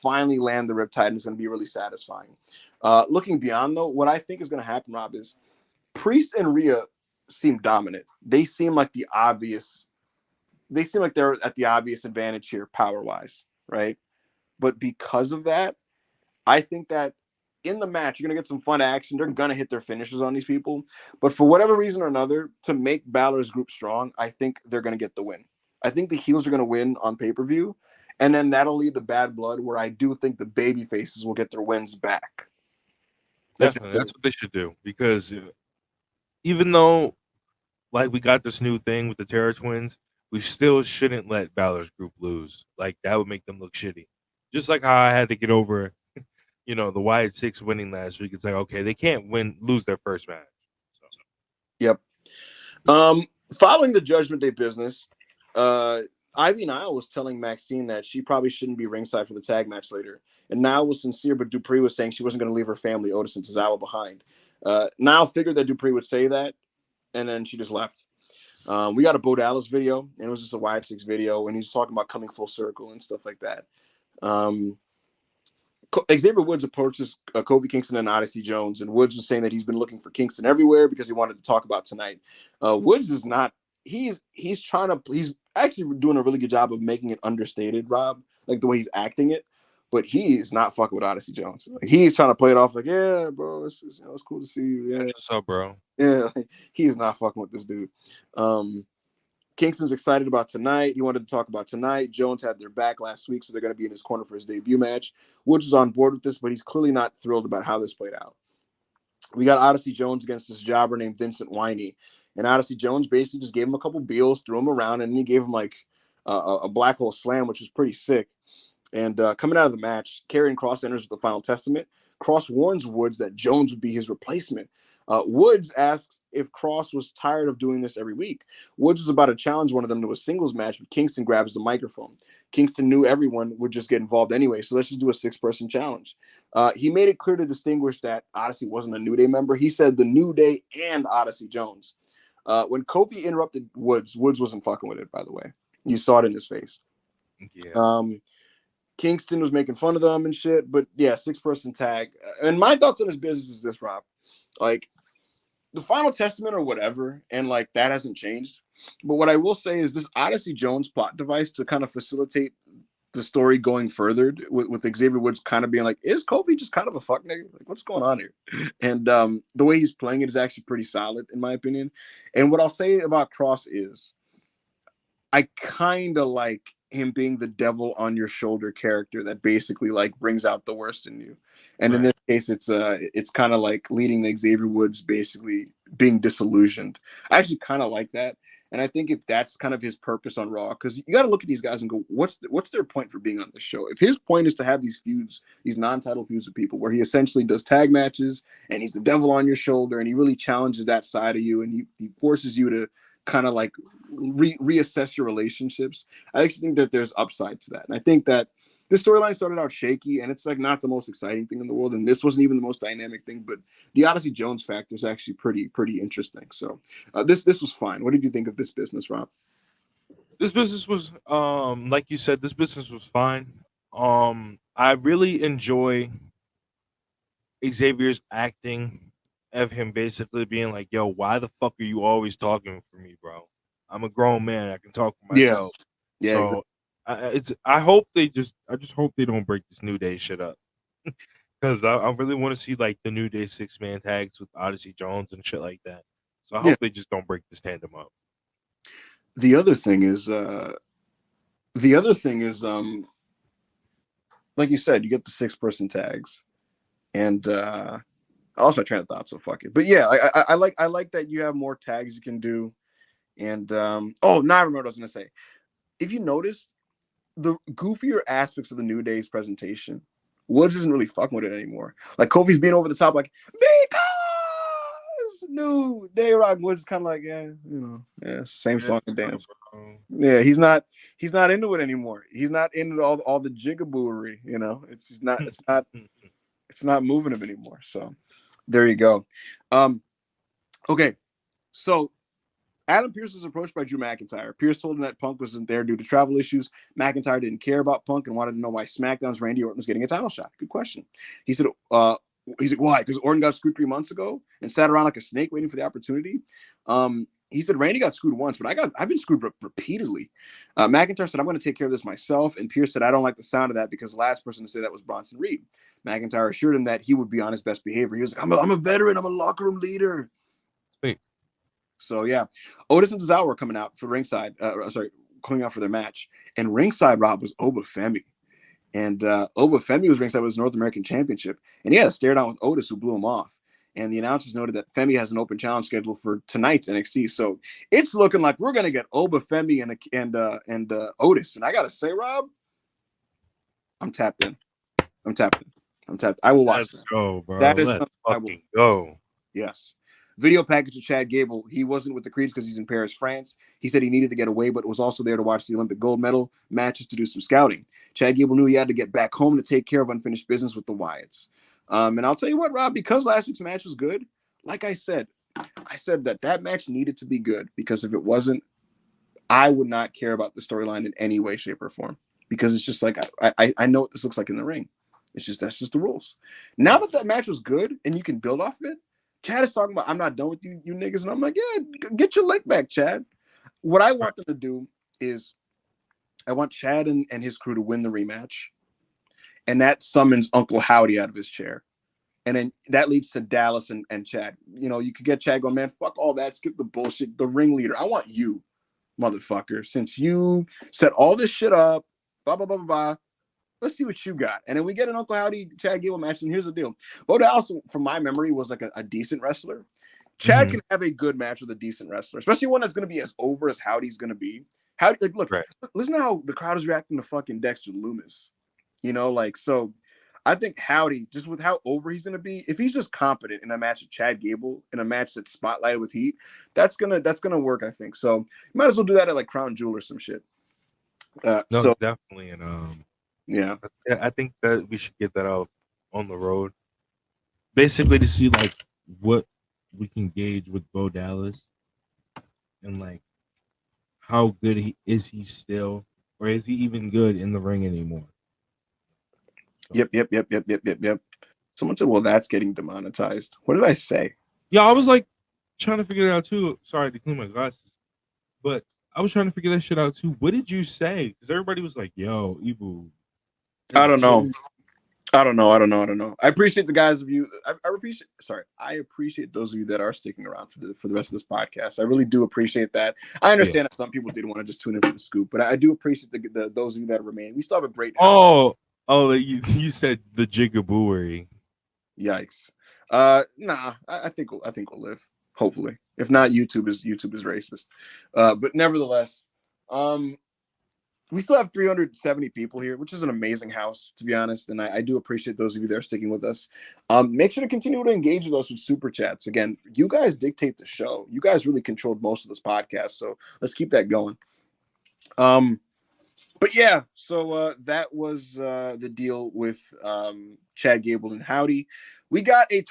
finally land the Riptide, and it's going to be really satisfying. Looking beyond, though, what I think is going to happen, Rob, is Priest and Rhea seem dominant. They seem like they're at the obvious advantage here power-wise, right? But because of that, I think that in the match, you're going to get some fun action. They're going to hit their finishes on these people. But for whatever reason or another, to make Balor's group strong, I think they're going to get the win. I think the heels are going to win on pay-per-view. And then that'll lead to bad blood, where I do think the baby faces will get their wins back. That's what they should do. Because even though, like, we got this new thing with the Terror Twins, we still shouldn't let Balor's group lose. Like, that would make them look shitty. Just like how I had to get over, the Wyatt Six winning last week. It's like, okay, they can't lose their first match. So. Yep. Following the Judgment Day business, Ivy Nile was telling Maxine that she probably shouldn't be ringside for the tag match later. And Nile was sincere, but Dupree was saying she wasn't going to leave her family, Otis and Tozawa, behind. Nile figured that Dupree would say that, and then she just left. We got a Bo Dallas video, and it was just a Wyatt Six video, and he's talking about coming full circle and stuff like that. Xavier Woods approaches Kofi Kingston and Odyssey Jones, and Woods was saying that he's been looking for Kingston everywhere because he wanted to talk about tonight. Woods is not. He's actually doing a really good job of making it understated, Rob, like the way he's acting it. But he is not fucking with Odyssey Jones. Like, he's trying to play it off like, yeah, bro, it's cool to see you. Yeah, what's up, bro? Yeah, he is not fucking with this dude. Kingston's excited about tonight. He wanted to talk about tonight. Jones had their back last week, so they're going to be in his corner for his debut match. Woods is on board with this, but he's clearly not thrilled about how this played out. We got Odyssey Jones against this jobber named Vincent Winey. And Odyssey Jones basically just gave him a couple beals, threw him around, and he gave him like a black hole slam, which was pretty sick. And coming out of the match, Karrion Kross enters with the final testament. Kross warns Woods that Jones would be his replacement. Woods asks if Kross was tired of doing this every week. Woods was about to challenge one of them to a singles match, but Kingston grabs the microphone. Kingston knew everyone would just get involved anyway, so let's just do a 6-person challenge. He made it clear to distinguish that Odyssey wasn't a New Day member. He said the New Day and Odyssey Jones. When Kofi interrupted Woods wasn't fucking with it, by the way. You saw it in his face. Yeah. Kingston was making fun of them and shit, but yeah, 6-person tag. And my thoughts on this business is this, Rob. Like, the final testament or whatever, and like that hasn't changed. But what I will say is this Odyssey Jones plot device to kind of facilitate the story going further with Xavier Woods kind of being like, is Kofi just kind of a fuck nigga? Like, what's going on here? And the way he's playing it is actually pretty solid, in my opinion. And what I'll say about Kross is I kind of like him being the devil on your shoulder character that basically like brings out the worst in you. And right. In this case, it's kind of like leading the Xavier Woods basically being disillusioned. I actually kind of like that. And I think if that's kind of his purpose on Raw, because you got to look at these guys and go, what's their point for being on this show? If his point is to have these feuds, these non-title feuds with people where he essentially does tag matches and he's the devil on your shoulder and he really challenges that side of you and he forces you to kind of like reassess your relationships, I actually think that there's upside to that. And I think that this storyline started out shaky, and it's like not the most exciting thing in the world, and this wasn't even the most dynamic thing. But the Odyssey Jones factor is actually pretty interesting. So this was fine. What did you think of this business, Rob? This business was like you said, this business was fine. I really enjoy Xavier's acting of him basically being like, "Yo, why the fuck are you always talking for me, bro? I'm a grown man. I can talk for myself." Yeah. So exactly. I just hope they don't break this New Day shit up, because I really want to see like the New Day 6-man tags with Odyssey Jones and shit like that. So I hope they just don't break this tandem up. The other thing is, like you said, you get the 6-person tags, and I lost my train of thought, so fuck it. But yeah, I like that you have more tags you can do, and now I remember what I was gonna say. If you notice, the goofier aspects of the New Day's presentation, Woods isn't really fucking with it anymore. Like Kofi's being over the top, like because New Day Rock. Woods is kind of like, same song and dance. Yeah, he's not into it anymore. He's not into all the jigabooery. It's not moving him anymore. So there you go. Okay, so Adam Pearce was approached by Drew McIntyre. Pearce told him that Punk wasn't there due to travel issues. McIntyre didn't care about Punk and wanted to know why SmackDown's Randy Orton was getting a title shot. Good question. He said, why? Because Orton got screwed 3 months ago and sat around like a snake waiting for the opportunity. He said Randy got screwed once, but I've been screwed repeatedly. McIntyre said, I'm going to take care of this myself. And Pearce said, I don't like the sound of that because the last person to say that was Bronson Reed. McIntyre assured him that he would be on his best behavior. He was like, I'm a veteran. I'm a locker room leader. Wait. So yeah, Otis and Cesaro were coming out for ringside. Coming out for their match, and ringside Rob was Oba Femi, and Oba Femi was ringside with his North American Championship, and he had to stare down with Otis, who blew him off. And the announcers noted that Femi has an open challenge scheduled for tonight's NXT, so it's looking like we're gonna get Oba Femi and Otis. And I gotta say, Rob, I'm tapped in. I will watch that. Go, bro. That is Let's fucking go. Yes. Video package of Chad Gable. He wasn't with the Creeds because he's in Paris, France. He said he needed to get away, but was also there to watch the Olympic gold medal matches to do some scouting. Chad Gable knew he had to get back home to take care of unfinished business with the Wyatts. And I'll tell you what, Rob, because last week's match was good, like I said that match needed to be good, because if it wasn't, I would not care about the storyline in any way, shape, or form, because it's just like I know what this looks like in the ring. That's just the rules. Now that match was good and you can build off of it, Chad is talking about, I'm not done with you niggas. And I'm like, yeah, get your leg back, Chad. What I want them to do is I want Chad and his crew to win the rematch. And that summons Uncle Howdy out of his chair. And then that leads to Dallas and Chad. You could get Chad going, man, fuck all that. Skip the bullshit. The ringleader. I want you, motherfucker. Since you set all this shit up, blah, blah, blah, blah, blah. Let's see what you got. And then we get an Uncle Howdy Chad Gable match. And here's the deal. Bo Dallas, from my memory, was like a decent wrestler. Chad can have a good match with a decent wrestler, especially one that's going to be as over as Howdy's going to be. Howdy, like, look, listen to how the crowd is reacting to fucking Dexter Lumis. So I think Howdy, just with how over he's going to be, if he's just competent in a match with Chad Gable, in a match that's spotlighted with heat, that's gonna work, I think. So you might as well do that at like Crown Jewel or some shit. Definitely. And yeah, I think that we should get that out on the road, basically, to see like what we can gauge with Bo Dallas and like how good he still, or is he even good in the ring anymore? So. Yep. Someone said, well, that's getting demonetized. What did I say? Yeah, I was like trying to figure it out too. Sorry to clean my glasses, but I was trying to figure that shit out too. What did you say? Because everybody was like, yo, Ibu. I don't know. I appreciate the guys of you. I appreciate those of you that are sticking around for the rest of this podcast. I really do appreciate that. I understand that some people did want to just tune in for the scoop, but I do appreciate the those of you that remain. We still have a great house. You said the jigabooery. Yikes. Nah, I think we'll live. Hopefully. If not, YouTube is racist. But nevertheless, we still have 370 people here, which is an amazing house, to be honest. And I do appreciate those of you that are sticking with us. Make sure to continue to engage with us with super chats. Again, you guys dictate the show. You guys really controlled most of this podcast, so let's keep that going. But yeah, so that was the deal with Chad Gable and Howdy. We got a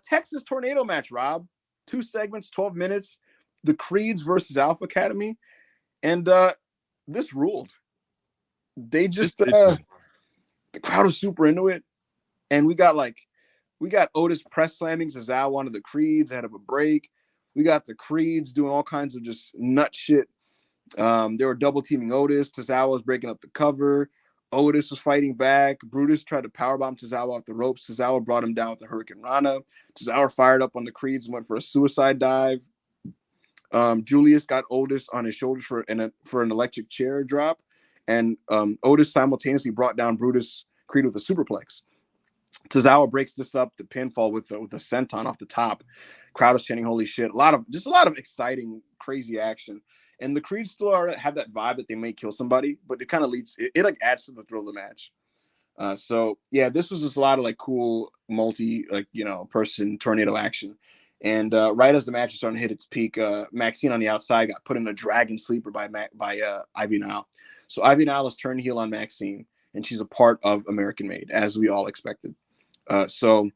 Texas tornado match, Rob. 2 segments, 12 minutes. The Creeds versus Alpha Academy. And this ruled. They just the crowd was super into it. And we got Otis press slamming Tozawa onto the Creeds ahead of a break. We got the Creeds doing all kinds of just nut shit. They were double teaming Otis. Tozawa was breaking up the cover. Otis was fighting back. Brutus tried to powerbomb Tozawa off the ropes. Tozawa brought him down with the Hurricane Rana. Tozawa fired up on the Creeds and went for a suicide dive. Julius got Otis on his shoulders for an electric chair drop. And Otis simultaneously brought down Brutus Creed with a superplex. Tozawa breaks this up, the pinfall with a senton off the top. Crowd is chanting "Holy shit!" A lot of exciting, crazy action. And the Creeds still have that vibe that they may kill somebody, but it kind of leads. It like adds to the thrill of the match. So yeah, this was just a lot of like cool person tornado action. And right as the match is starting to hit its peak, Maxine on the outside got put in a dragon sleeper by Ivy Nile. So Ivy Nile has turned heel on Maxine, and she's a part of American Made, as we all expected. So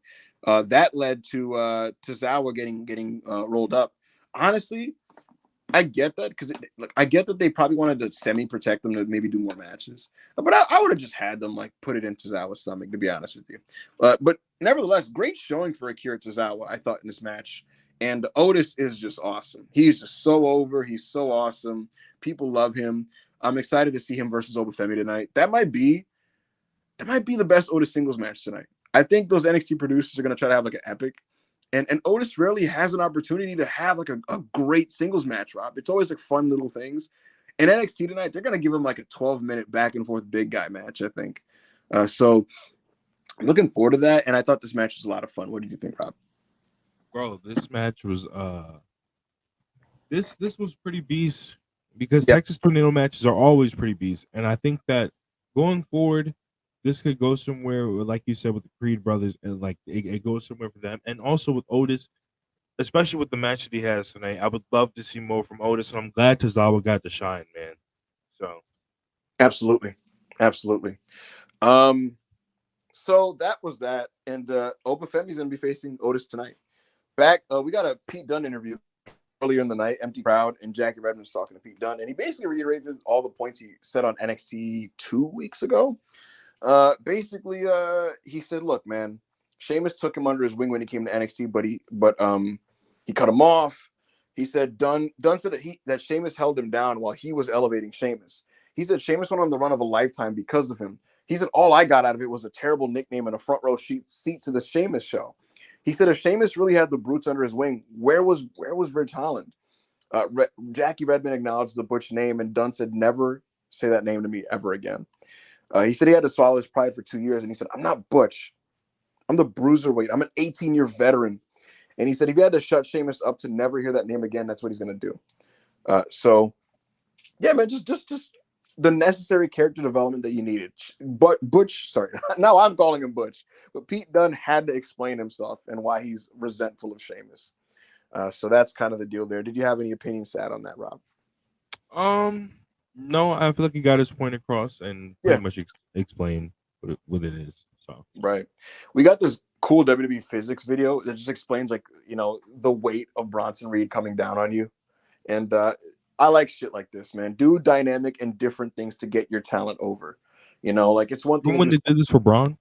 that led to Tozawa getting rolled up. Honestly, I get that because I get that they probably wanted to semi-protect them to maybe do more matches. But I would have just had them like put it in Tozawa's stomach, to be honest with you. But nevertheless, great showing for Akira Tozawa, I thought, in this match. And Otis is just awesome. He's just so over. He's so awesome. People love him. I'm excited to see him versus Obafemi tonight. That might be the best Otis singles match tonight. I think those NXT producers are going to try to have like an epic. And Otis rarely has an opportunity to have like a great singles match, Rob. It's always like fun little things. And NXT tonight, they're going to give him like a 12-minute back and forth big guy match, I think. So I'm looking forward to that. And I thought this match was a lot of fun. What did you think, Rob? Bro, this match was this was pretty beast because Texas tornado matches are always pretty beast. And I think that going forward, this could go somewhere, like you said, with the Creed brothers, and like it goes somewhere for them. And also with Otis, especially with the match that he has tonight, I would love to see more from Otis. And I'm glad Tozawa got to shine, man. So, absolutely. So that was that. And Obafemi's going to be facing Otis tonight. Back, we got a Pete Dunne interview earlier in the night, empty crowd, and Jackie Redmond's talking to Pete Dunne. And he basically reiterated all the points he said on NXT 2 weeks ago. He said, look, man, Sheamus took him under his wing when he came to NXT, but he cut him off. He said Dunn said that Sheamus held him down while he was elevating Sheamus. He said Sheamus went on the run of a lifetime because of him. He said all I got out of it was a terrible nickname and a front row seat to the Sheamus show. He said if Sheamus really had the brutes under his wing, where was Ridge Holland? Jackie Redmond acknowledged the Butch name, and Dunn said never say that name to me ever again. He said he had to swallow his pride for 2 years, and he said, I'm not Butch. I'm the bruiserweight. I'm an 18-year veteran. And he said if he had to shut Sheamus up to never hear that name again, that's what he's going to do. So, yeah, man, just the necessary character development that you needed. But Butch, sorry, now I'm calling him Butch. But Pete Dunne had to explain himself and why he's resentful of Sheamus. So that's kind of the deal there. Did you have any opinions to add on that, Rob? No, I feel like he got his point across and pretty much explained what it is. So right, we got this cool WWE physics video that just explains like the weight of Bronson Reed coming down on you, and I like shit like this, man. Do dynamic and different things to get your talent over. Like it's one thing when they did this for Braun.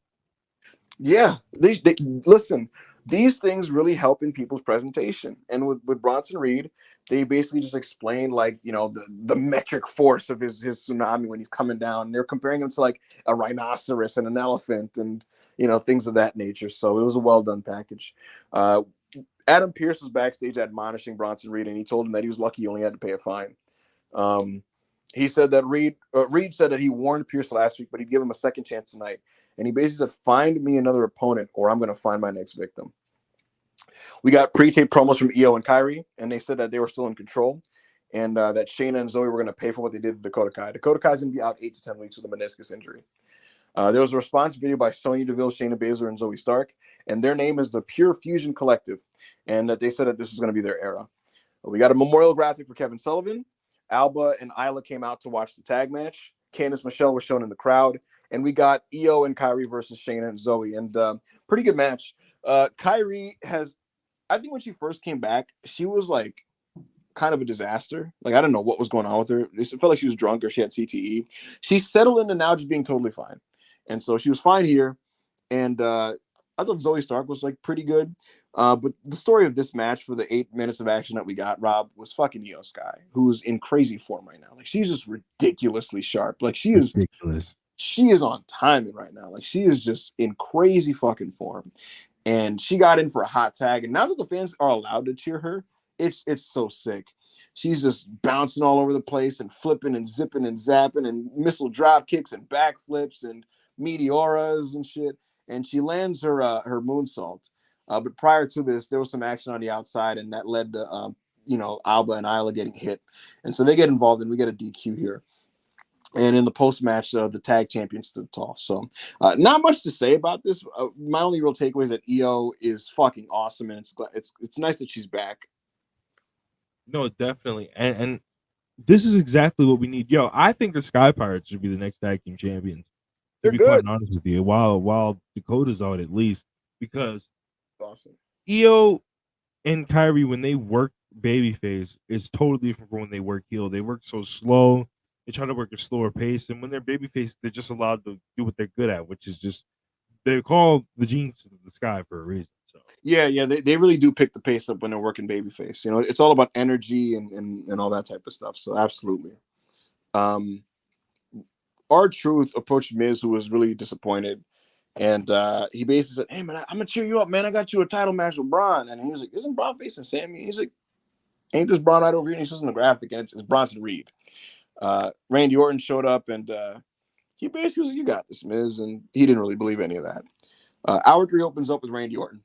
Yeah, they listen. These things really help in people's presentation. And with Bronson Reed, they basically just explain the metric force of his tsunami when he's coming down. And they're comparing him to like a rhinoceros and an elephant and things of that nature. So it was a well done package. Adam Pearce was backstage admonishing Bronson Reed, and he told him that he was lucky he only had to pay a fine. He said that Reed said that he warned Pearce last week, but he'd give him a second chance tonight. And he basically said, find me another opponent or I'm going to find my next victim. We got pre-tape promos from Io and Kyrie, and they said that they were still in control and that Shayna and Zoe were going to pay for what they did to Dakota Kai. Dakota Kai's going to be out 8 to 10 weeks with a meniscus injury. There was a response video by Sonya Deville, Shayna Baszler, and Zoe Stark, and their name is the Pure Fusion Collective, and that they said that this is going to be their era. We got a memorial graphic for Kevin Sullivan. Alba and Isla came out to watch the tag match. Candice Michelle was shown in the crowd. And we got Io and Kyrie versus Shayna and Zoe. And pretty good match. Kyrie has, I think when she first came back, she was like kind of a disaster. Like, I don't know what was going on with her. It felt like she was drunk or she had CTE. She settled into now just being totally fine. And so she was fine here. And I thought Zoe Stark was like pretty good. But the story of this match for the 8 minutes of action that we got, Rob, was fucking Io Sky, who's in crazy form right now. Like, she's just ridiculously sharp. Like, she is ridiculous. She is on timing right now. Like, she is just in crazy fucking form. And she got in for a hot tag. And now that the fans are allowed to cheer her, it's so sick. She's just bouncing all over the place and flipping and zipping and zapping and missile drop kicks and backflips and meteoras and shit. And she lands her moonsault. But prior to this, there was some action on the outside, and that led to Alba and Isla getting hit. And so they get involved, and we get a DQ here. And in the post-match, the tag champion stood tall. So not much to say about this. My only real takeaway is that Io is fucking awesome, and it's nice that she's back. No, definitely. And this is exactly what we need. Yo, I think the Sky Pirates should be the next tag team champions. To be quite honest with you, while Dakota's out at least, because awesome. Io and Kyrie, when they work babyface, is totally different from when they work heel. They work so slow. They try to work a slower pace, and when they're babyface, they're just allowed to do what they're good at, which is just they're called the genius of the Sky for a reason. So yeah, they really do pick the pace up when they're working babyface. You know, it's all about energy and all that type of stuff. So absolutely. R-Truth approached Miz, who was really disappointed, and he basically said, "Hey man, I'm gonna cheer you up, man. I got you a title match with Braun." And he was like, "Isn't Braun facing Sammy?" And he's like, "Ain't this Braun right over here?" And he's just in the graphic, and it's Bronson Reed. Randy Orton showed up, and he basically was like, "You got this, Miz," and he didn't really believe any of that. Hour 3 opens up with Randy Orton,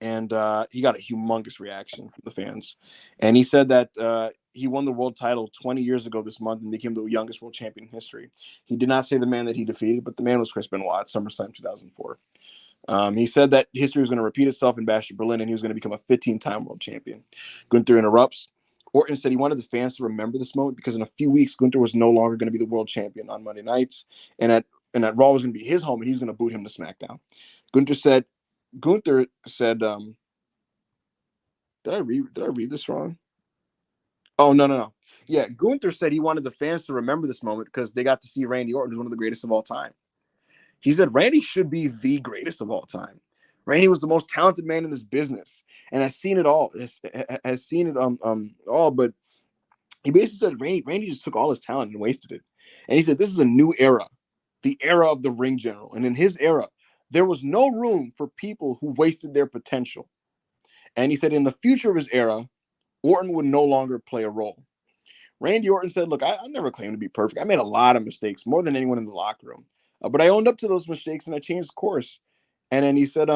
and he got a humongous reaction from the fans. And he said that he won the world title 20 years ago this month and became the youngest world champion in history. He did not say the man that he defeated, but the man was Chris Benoit at SummerSlam 2004. He said that history was going to repeat itself in Bash at Berlin, and he was going to become a 15-time world champion. Gunther interrupts. Orton said he wanted the fans to remember this moment because in a few weeks, Gunther was no longer going to be the world champion on Monday nights, and at Raw was going to be his home, and he was going to boot him to SmackDown. Gunther said, did I read this wrong? Oh, no. Yeah, Gunther said he wanted the fans to remember this moment because they got to see Randy Orton, who's one of the greatest of all time. He said Randy should be the greatest of all time. Randy was the most talented man in this business and has seen it all. Has seen it all, but he basically said Randy just took all his talent and wasted it. And he said this is a new era, the era of the ring general. And in his era, there was no room for people who wasted their potential. And he said in the future of his era, Orton would no longer play a role. Randy Orton said, look, I never claimed to be perfect. I made a lot of mistakes, more than anyone in the locker room. But I owned up to those mistakes and I changed course. And then he said,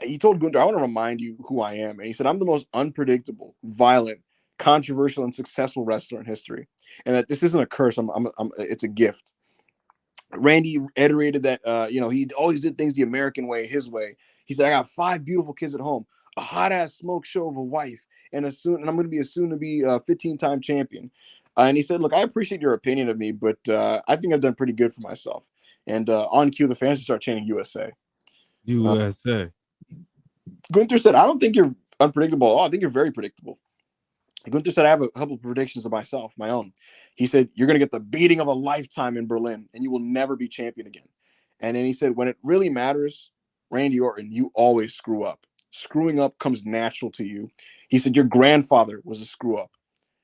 he told Gunther, I want to remind you who I am. And he said, I'm the most unpredictable, violent, controversial, and successful wrestler in history. And that this isn't a curse. It's a gift. Randy iterated that, he always did things the American way, his way. He said, I got 5 beautiful kids at home, a hot ass smoke show of a wife, and I'm going to be a soon to be 15-time champion. And he said, look, I appreciate your opinion of me, but I think I've done pretty good for myself. And on cue, the fans start chanting USA. USA. Gunther said, I don't think you're unpredictable at all. I think you're very predictable. Gunther said, I have a couple of predictions of myself, my own. He said, you're going to get the beating of a lifetime in Berlin, and you will never be champion again. And then he said, when it really matters, Randy Orton, you always screw up. Screwing up comes natural to you. He said, your grandfather was a screw up.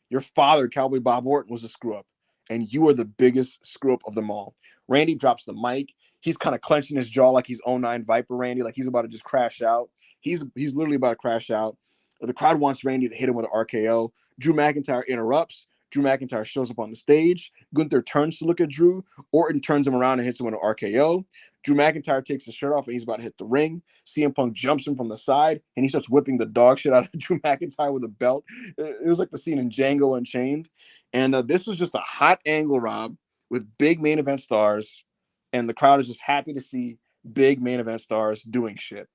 Your father, Cowboy Bob Orton, was a screw up. And you are the biggest screw up of them all. Randy drops the mic. He's kind of clenching his jaw like he's 09 Viper Randy, like he's about to just crash out. He's literally about to crash out. The crowd wants Randy to hit him with an RKO. Drew McIntyre interrupts. Drew McIntyre shows up on the stage. Gunther turns to look at Drew. Orton turns him around and hits him with an RKO. Drew McIntyre takes his shirt off and he's about to hit the ring. CM Punk jumps him from the side and he starts whipping the dog shit out of Drew McIntyre with a belt. It was like the scene in Django Unchained. And this was just a hot angle, Rob, with big main event stars. And the crowd is just happy to see big main event stars doing shit.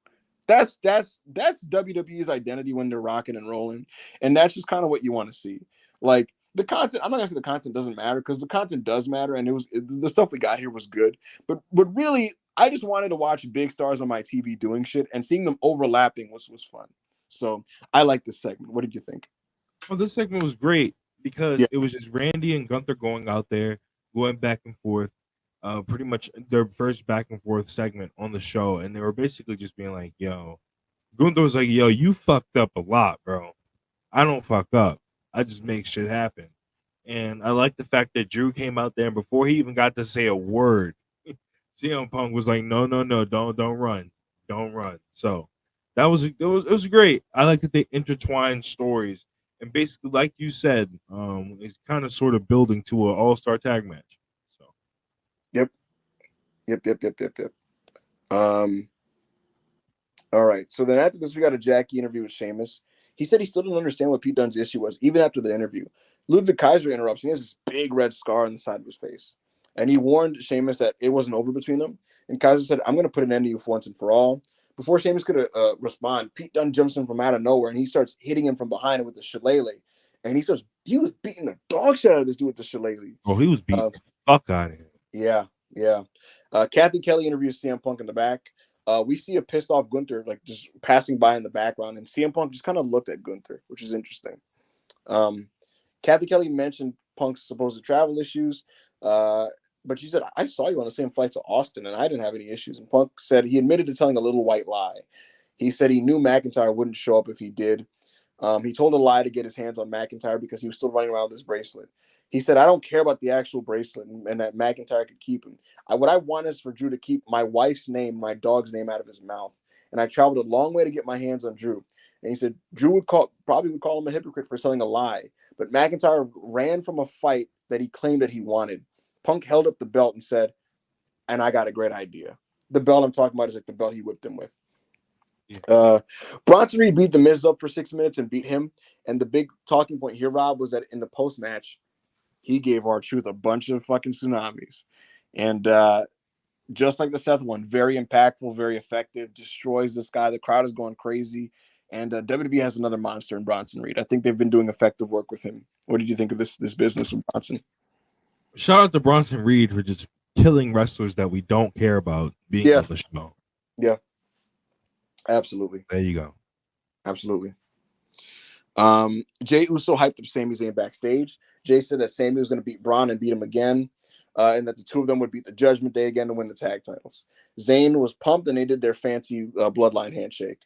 That's WWE's identity when they're rocking and rolling. And that's just kind of what you want to see. Like, the content. I'm not gonna say the content doesn't matter because the content does matter, and the stuff we got here was good. But really, I just wanted to watch big stars on my TV doing shit, and seeing them overlapping was fun. So I like this segment. What did you think? Well, this segment was great because it was just Randy and Gunther going out there, going back and forth. Pretty much their first back and forth segment on the show, and they were basically just being like, "Yo," Gunther was like, "Yo, you fucked up a lot, bro. I don't fuck up. I just make shit happen." And I like the fact that Drew came out there and before he even got to say a word, CM Punk was like, "No, don't run, don't run." So that was it was great. I like that they intertwined stories and basically, like you said, it's kind of sort of building to an all-star tag match. So. Yep. All right. So then after this, we got a Jackie interview with Sheamus. He said he still didn't understand what Pete Dunne's issue was, even after the interview. Ludwig Kaiser interrupts. He has this big red scar on the side of his face. And he warned Sheamus that it wasn't over between them. And Kaiser said, "I'm going to put an end to you for once and for all." Before Sheamus could respond, Pete Dunne jumps in from out of nowhere, and he starts hitting him from behind with the shillelagh. And he was beating the dog shit out of this dude with the shillelagh. Oh, he was beating the fuck out of him. Yeah. Kathy Kelly interviews CM Punk in the back. We see a pissed off Gunther like just passing by in the background, and CM Punk just kind of looked at Gunther, which is interesting. Kathy Kelly mentioned Punk's supposed travel issues, but she said, "I saw you on the same flight to Austin, and I didn't have any issues." And Punk said he admitted to telling a little white lie. He said he knew McIntyre wouldn't show up if he did. He told a lie to get his hands on McIntyre because he was still running around with this bracelet. He said, "I don't care about the actual bracelet and that McIntyre could keep him. What I want is for Drew to keep my wife's name, my dog's name out of his mouth. And I traveled a long way to get my hands on Drew." And he said Drew probably would call him a hypocrite for telling a lie. But McIntyre ran from a fight that he claimed that he wanted. Punk held up the belt and said, "And I got a great idea." The belt I'm talking about is like the belt he whipped him with. Yeah. Bronson Reed beat The Miz up for 6 minutes and beat him. And the big talking point here, Rob, was that in the post-match, he gave R-Truth a bunch of fucking tsunamis. And just like the Seth one, very impactful, very effective, destroys this guy. The crowd is going crazy. And WWE has another monster in Bronson Reed. I think they've been doing effective work with him. What did you think of this business with Bronson? Shout out to Bronson Reed for just killing wrestlers that we don't care about being on the show. Yeah. Absolutely. There you go. Absolutely. Jey Uso hyped up Sami Zayn backstage. Jey said that Sami was going to beat Braun and beat him again, and that the two of them would beat the Judgment Day again to win the tag titles. Zayn was pumped, and they did their fancy bloodline handshake.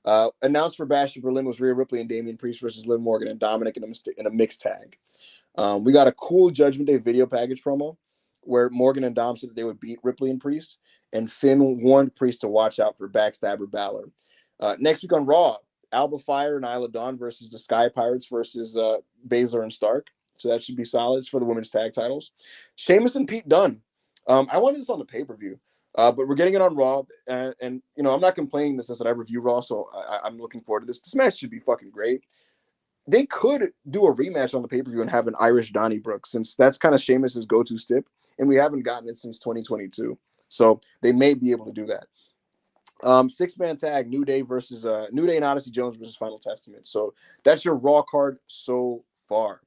Announced for Bash in Berlin was Rhea Ripley and Damian Priest versus Liv Morgan and Dominic in a mixed tag. We got a cool Judgment Day video package promo where Morgan and Dom said that they would beat Ripley and Priest, and Finn warned Priest to watch out for backstabber Balor. Next week on Raw, Alba Fire and Isla Dawn versus the Sky Pirates versus Baszler and Stark. So that should be solid. It's for the women's tag titles. Sheamus and Pete Dunne. I wanted this on the pay-per-view, but we're getting it on Raw. And you know, I'm not complaining this that I review Raw, so I'm looking forward to this. This match should be fucking great. They could do a rematch on the pay-per-view and have an Irish Donnybrook, since that's kind of Sheamus's go-to stip, and we haven't gotten it since 2022. So they may be able to do that. 6-man tag, New Day and Odyssey Jones versus Final Testament. So that's your Raw card so far.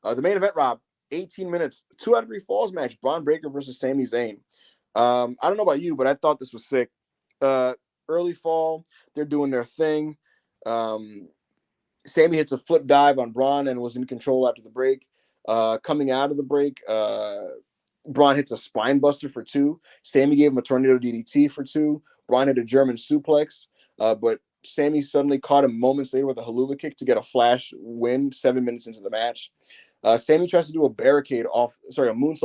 The main event, Rob, 18 minutes, 2 out of 3 falls match, Braun Breaker versus Sami Zayn. I don't know about you, but I thought this was sick. Early fall, they're doing their thing. Sami hits a flip dive on Braun and was in control after the break. Coming out of the break, Braun hits a spine buster for 2. Sami gave him a tornado DDT for 2. Braun hit a German suplex, but Sami suddenly caught him moments later with a haluva kick to get a flash win 7 minutes into the match. Sami tries to do a moonsault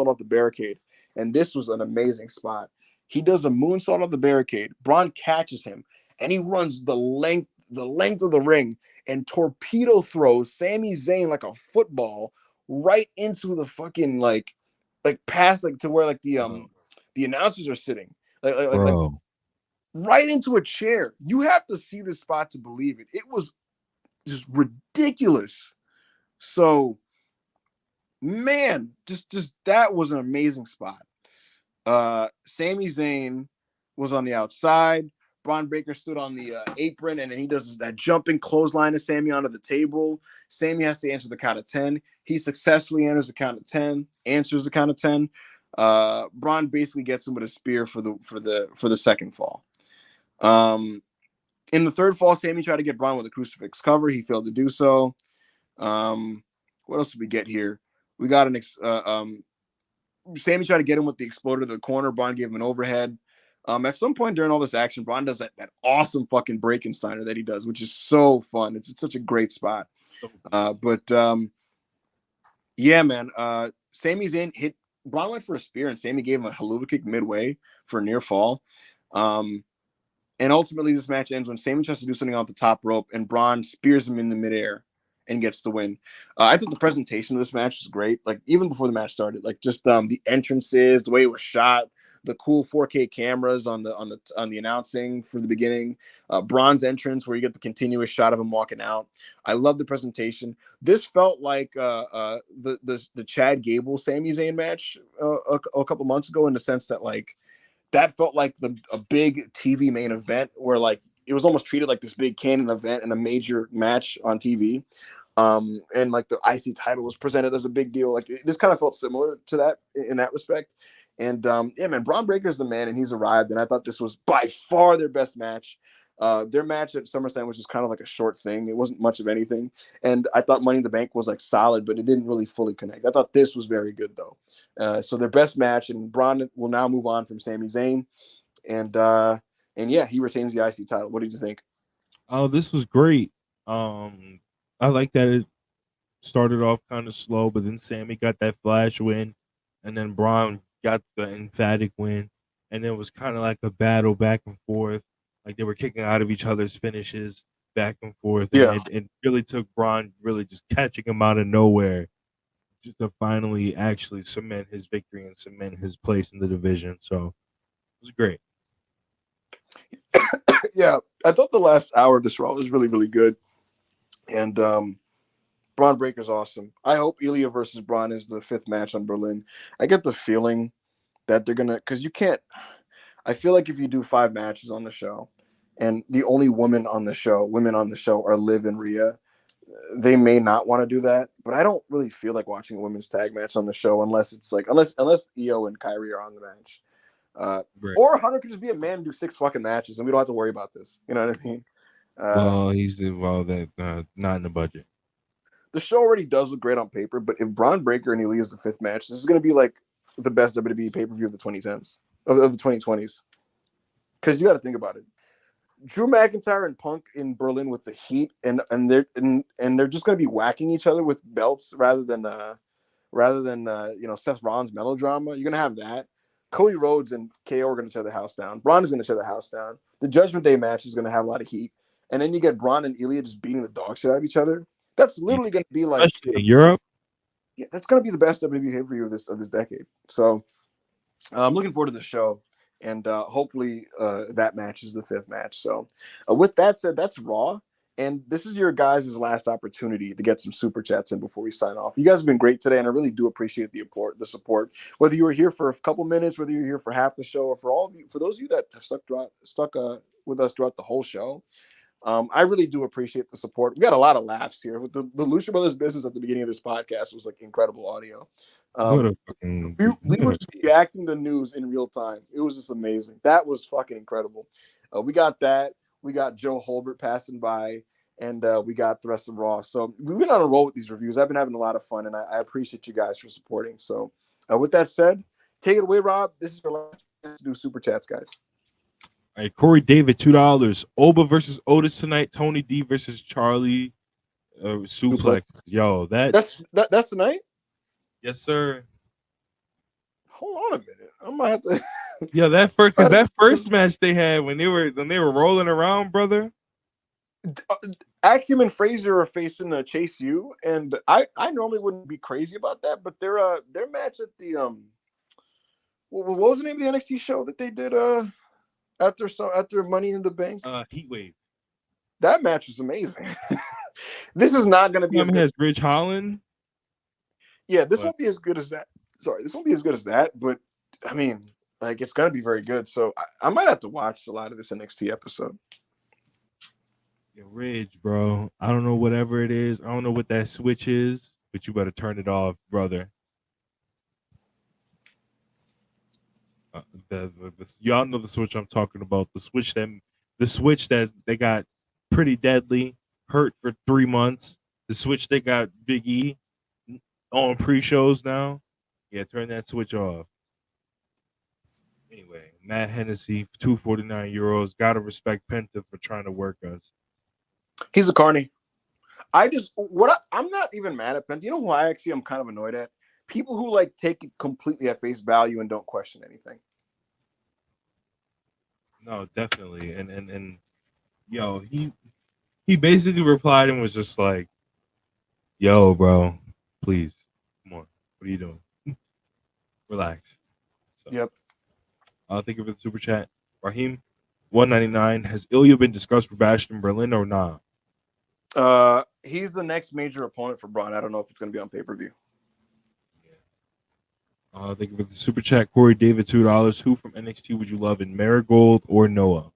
off the barricade, and this was an amazing spot. He does a moonsault off the barricade. Braun catches him, and he runs the length of the ring and torpedo throws Sami Zayn like a football right into the fucking like past to where the announcers are sitting, like right into a chair. You have to see this spot to believe it. It was just ridiculous. So, man, just that was an amazing spot. Sami Zayn was on the outside. Braun Breaker stood on the apron, and then he does that jumping clothesline to Sami onto the table. Sami has to answer the count of 10. He successfully enters the count of 10, answers the count of 10. Braun basically gets him with a spear for the second fall. In the third fall, Sami tried to get Braun with a crucifix cover. He failed to do so. What else did we get here? We got Sami tried to get him with the exploder to the corner. Braun gave him an overhead. At some point during all this action, Braun does that awesome fucking Breakensteiner that he does, which is so fun. It's such a great spot. Yeah, man. Sami Zayn hit Braun went for a spear, and Sami gave him a haluva kick midway for a near fall. And ultimately, this match ends when Sami tries to do something off the top rope, and Braun spears him in the midair and gets the win. I thought the presentation of this match was great. Like, even before the match started, like just the entrances, the way it was shot, the cool 4K cameras on the announcing for the beginning, Braun's entrance where you get the continuous shot of him walking out. I love the presentation. This felt like the Chad Gable Sami Zayn match a couple months ago, in the sense that like that felt like a big TV main event where like it was almost treated like this big canon event and a major match on TV. And like the IC title was presented as a big deal. Like this kind of felt similar to that in that respect. And yeah, man, Braun Breaker's the man, and he's arrived. And I thought this was by far their best match. Their match at SummerSlam was just kind of like a short thing. It wasn't much of anything. And I thought Money in the Bank was like solid, but it didn't really fully connect. I thought this was very good though. So their best match, and Braun will now move on from Sami Zayn. And yeah, he retains the IC title. What did you think? Oh, this was great. I like that it started off kind of slow, but then Sami got that flash win, and then Braun got the emphatic win, and it was kind of like a battle back and forth. Like they were kicking out of each other's finishes back and forth. And yeah, it really took Braun really just catching him out of nowhere just to finally actually cement his victory and cement his place in the division. So it was great. Yeah, I thought the last hour of this Raw was really, really good. And Braun Breaker's awesome. I hope Ilya versus Braun is the 5th match on Berlin. I get the feeling that they're going to, because you can't, I feel like if you do 5 matches on the show and the only women on the show are Liv and Rhea, they may not want to do that. But I don't really feel like watching a women's tag match on the show unless it's like, unless Io and Kyrie are on the match. Right. Or Hunter could just be a man and do 6 fucking matches and we don't have to worry about this. You know what I mean? Well, he's involved that not in the budget. The show already does look great on paper, but if Braun Breaker and Ilya is the 5th match, this is going to be like the best WWE pay-per-view of the 2010s, of the 2020s. Because you got to think about it. Drew McIntyre and Punk in Berlin with the heat, and they're just going to be whacking each other with belts rather than Seth Rollins melodrama. You're going to have that. Cody Rhodes and KO are going to tear the house down. Braun is going to tear the house down. The Judgment Day match is going to have a lot of heat, and then you get Braun and Ilya just beating the dog shit out of each other. That's literally going to be like in Europe. Yeah, that's going to be the best WWE pay-per-view of this decade. So I'm looking forward to the show, and hopefully that match is the 5th match. So with that said, that's Raw, and this is your guys' last opportunity to get some super chats in before we sign off. You guys have been great today, and I really do appreciate the support. Whether you were here for a couple minutes, whether you're here for half the show, or for all of you, for those of you that have stuck with us throughout the whole show. I really do appreciate the support. We got a lot of laughs here. With the Lucha Brothers business at the beginning of this podcast was like incredible audio. We were just reacting to news in real time. It was just amazing. That was fucking incredible. We got that. We got Joe Holbert passing by, and we got the rest of Raw. So we've been on a roll with these reviews. I've been having a lot of fun, and I appreciate you guys for supporting. So with that said, take it away, Rob. This is your last chance to do super chats, guys. All right, Corey David, $2. Oba versus Otis tonight. Tony D versus Charlie suplex. Yo, that's tonight. Yes, sir. Hold on a minute. I might have to. Yeah, that first match they had when they were rolling around, brother. Axiom and Fraser are facing Chase U, and I normally wouldn't be crazy about that, but their match at the what was the name of the NXT show that they did after Money in the Bank? Heat Wave. That match was amazing. This is not going to be as good as Ridge Holland. Yeah, this won't be as good as that. Sorry, this won't be as good as that, but I mean, like, it's going to be very good. So I might have to watch a lot of this NXT episode. Yeah, Ridge, bro. I don't know whatever it is. I don't know what that switch is, but you better turn it off, brother. Y'all know the switch I'm talking about. The switch that they got pretty deadly, hurt for 3 months. The switch they got Big E on pre-shows now. Yeah, turn that switch off. Anyway, Matt Hennessy, €249. Gotta respect Penta for trying to work us. He's a carny. I'm not even mad at Penta. You know who I'm kind of annoyed at? People who like take it completely at face value and don't question anything. No, definitely. And yo, he basically replied and was just like, yo, bro, please, come on. What are you doing? Relax. So, yep. Thank you for the super chat. Raheem, 199. Has Ilya been discussed for Bastion Berlin or not? He's the next major opponent for Braun. I don't know if it's going to be on pay-per-view. Thank you for the super chat. Corey David, $2. Who from NXT would you love in Marigold or Noah?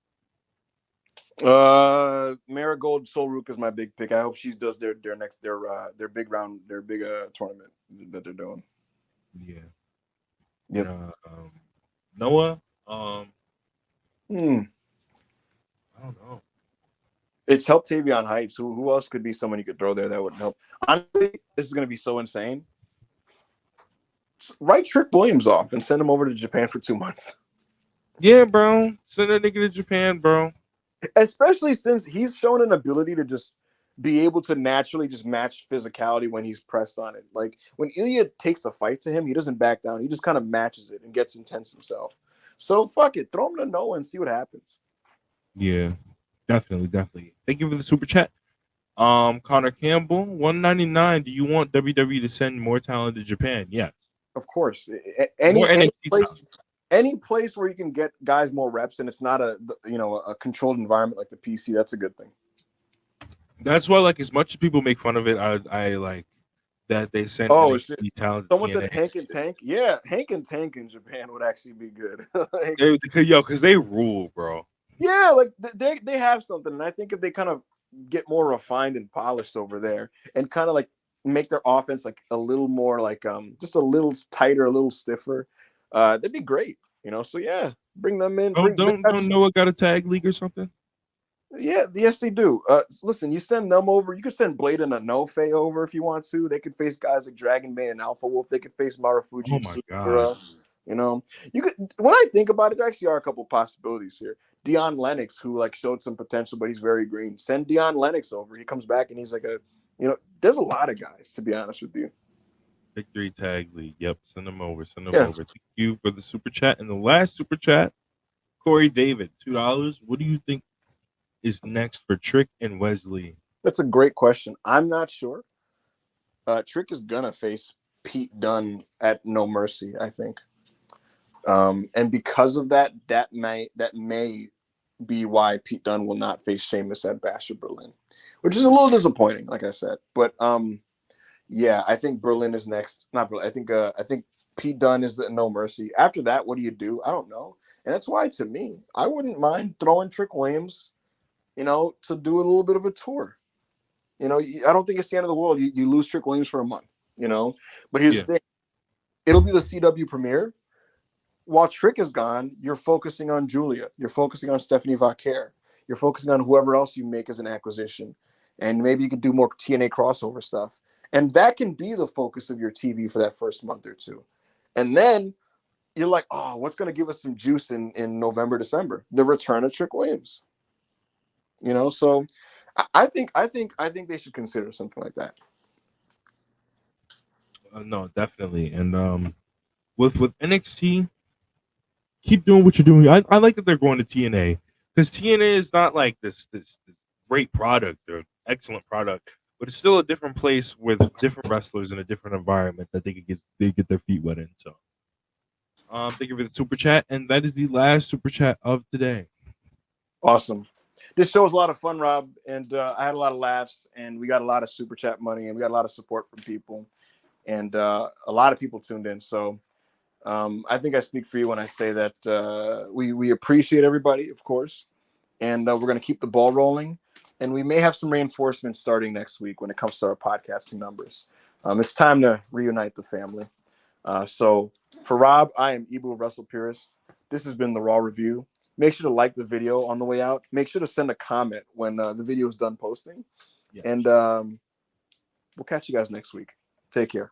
Marigold Solrook is my big pick. I hope she does their big tournament that they're doing. Yeah. Yep. Noah. I don't know. It's helped Tavion Heights. Who else could be someone you could throw there that would help? Honestly, this is going to be so insane. Write Trick Williams off and send him over to Japan for 2 months. Yeah, bro. Send that nigga to Japan, bro. Especially since he's shown an ability to just be able to naturally just match physicality when he's pressed on it. Like when Ilya takes the fight to him, he doesn't back down. He just kind of matches it and gets intense himself. So fuck it. Throw him to Noah and see what happens. Yeah, definitely. Thank you for the super chat. Connor Campbell, 199. Do you want WWE to send more talent to Japan? Yes. Of course. Any place where you can get guys more reps and it's not a controlled environment like the PC, that's a good thing. That's why, like, as much as people make fun of it, I like that they send talent. Someone said Hank and Tank. Yeah, Hank and Tank in Japan would actually be good. Because they rule, bro. Yeah, like they have something, and I think if they kind of get more refined and polished over there, and kind of like make their offense like a little more like just a little tighter, a little stiffer, that'd be great. So yeah, bring them in. Don't Noah got a tag league or something? Yeah, yes they do. Listen, you send them over. You could send Blade and Anofe over if you want to. They could face guys like Dragon Bane and Alpha Wolf. They could face Marufuji. Oh my god. You could. When I think about it, there actually are a couple possibilities here. Dion Lennox, who like showed some potential, but he's very green. Send Dion Lennox over. He comes back and he's like there's a lot of guys, to be honest with you. Victory Tag League. Yep, send them over. Thank you for the super chat. And the last super chat, Corey David, $2. What do you think is next for Trick and Wesley? That's a great question. I'm not sure. Trick is gonna face Pete Dunne at No Mercy, I think. And because of that may be why Pete Dunne will not face Sheamus at Bash of Berlin, which is a little disappointing, like I said. But yeah, I think Berlin is next. Not Berlin. I think Pete Dunne is the No Mercy. After that, what do you do? I don't know. And that's why, to me, I wouldn't mind throwing Trick Williams, to do a little bit of a tour. I don't think it's the end of the world. You lose Trick Williams for a month, But here's the thing. It'll be the CW premiere. While Trick is gone, you're focusing on Julia. You're focusing on Stephanie Vaquer. You're focusing on whoever else you make as an acquisition. And maybe you could do more TNA crossover stuff. And that can be the focus of your TV for that first month or two. And then you're like, oh, what's going to give us some juice in November, December? The return of Trick Williams. So I think they should consider something like that. No, definitely. And with NXT, keep doing what you're doing. I like that they're going to TNA because TNA is not like this great product or excellent product, but it's still a different place with different wrestlers in a different environment that they get their feet wet in. So, thank you for the super chat, and that is the last super chat of today. Awesome. This show was a lot of fun, Rob, and I had a lot of laughs, and we got a lot of super chat money, and we got a lot of support from people, and a lot of people tuned in. So I think I speak for you when I say that we appreciate everybody, of course, and we're going to keep the ball rolling, and we may have some reinforcements starting next week when it comes to our podcasting numbers. It's time to reunite the family. So for Rob, I am Ibu Russell Pierce. This has been the Raw Review. Make sure to like the video on the way out. Make sure to send a comment when the video is done posting. Yeah. And we'll catch you guys next week. Take care.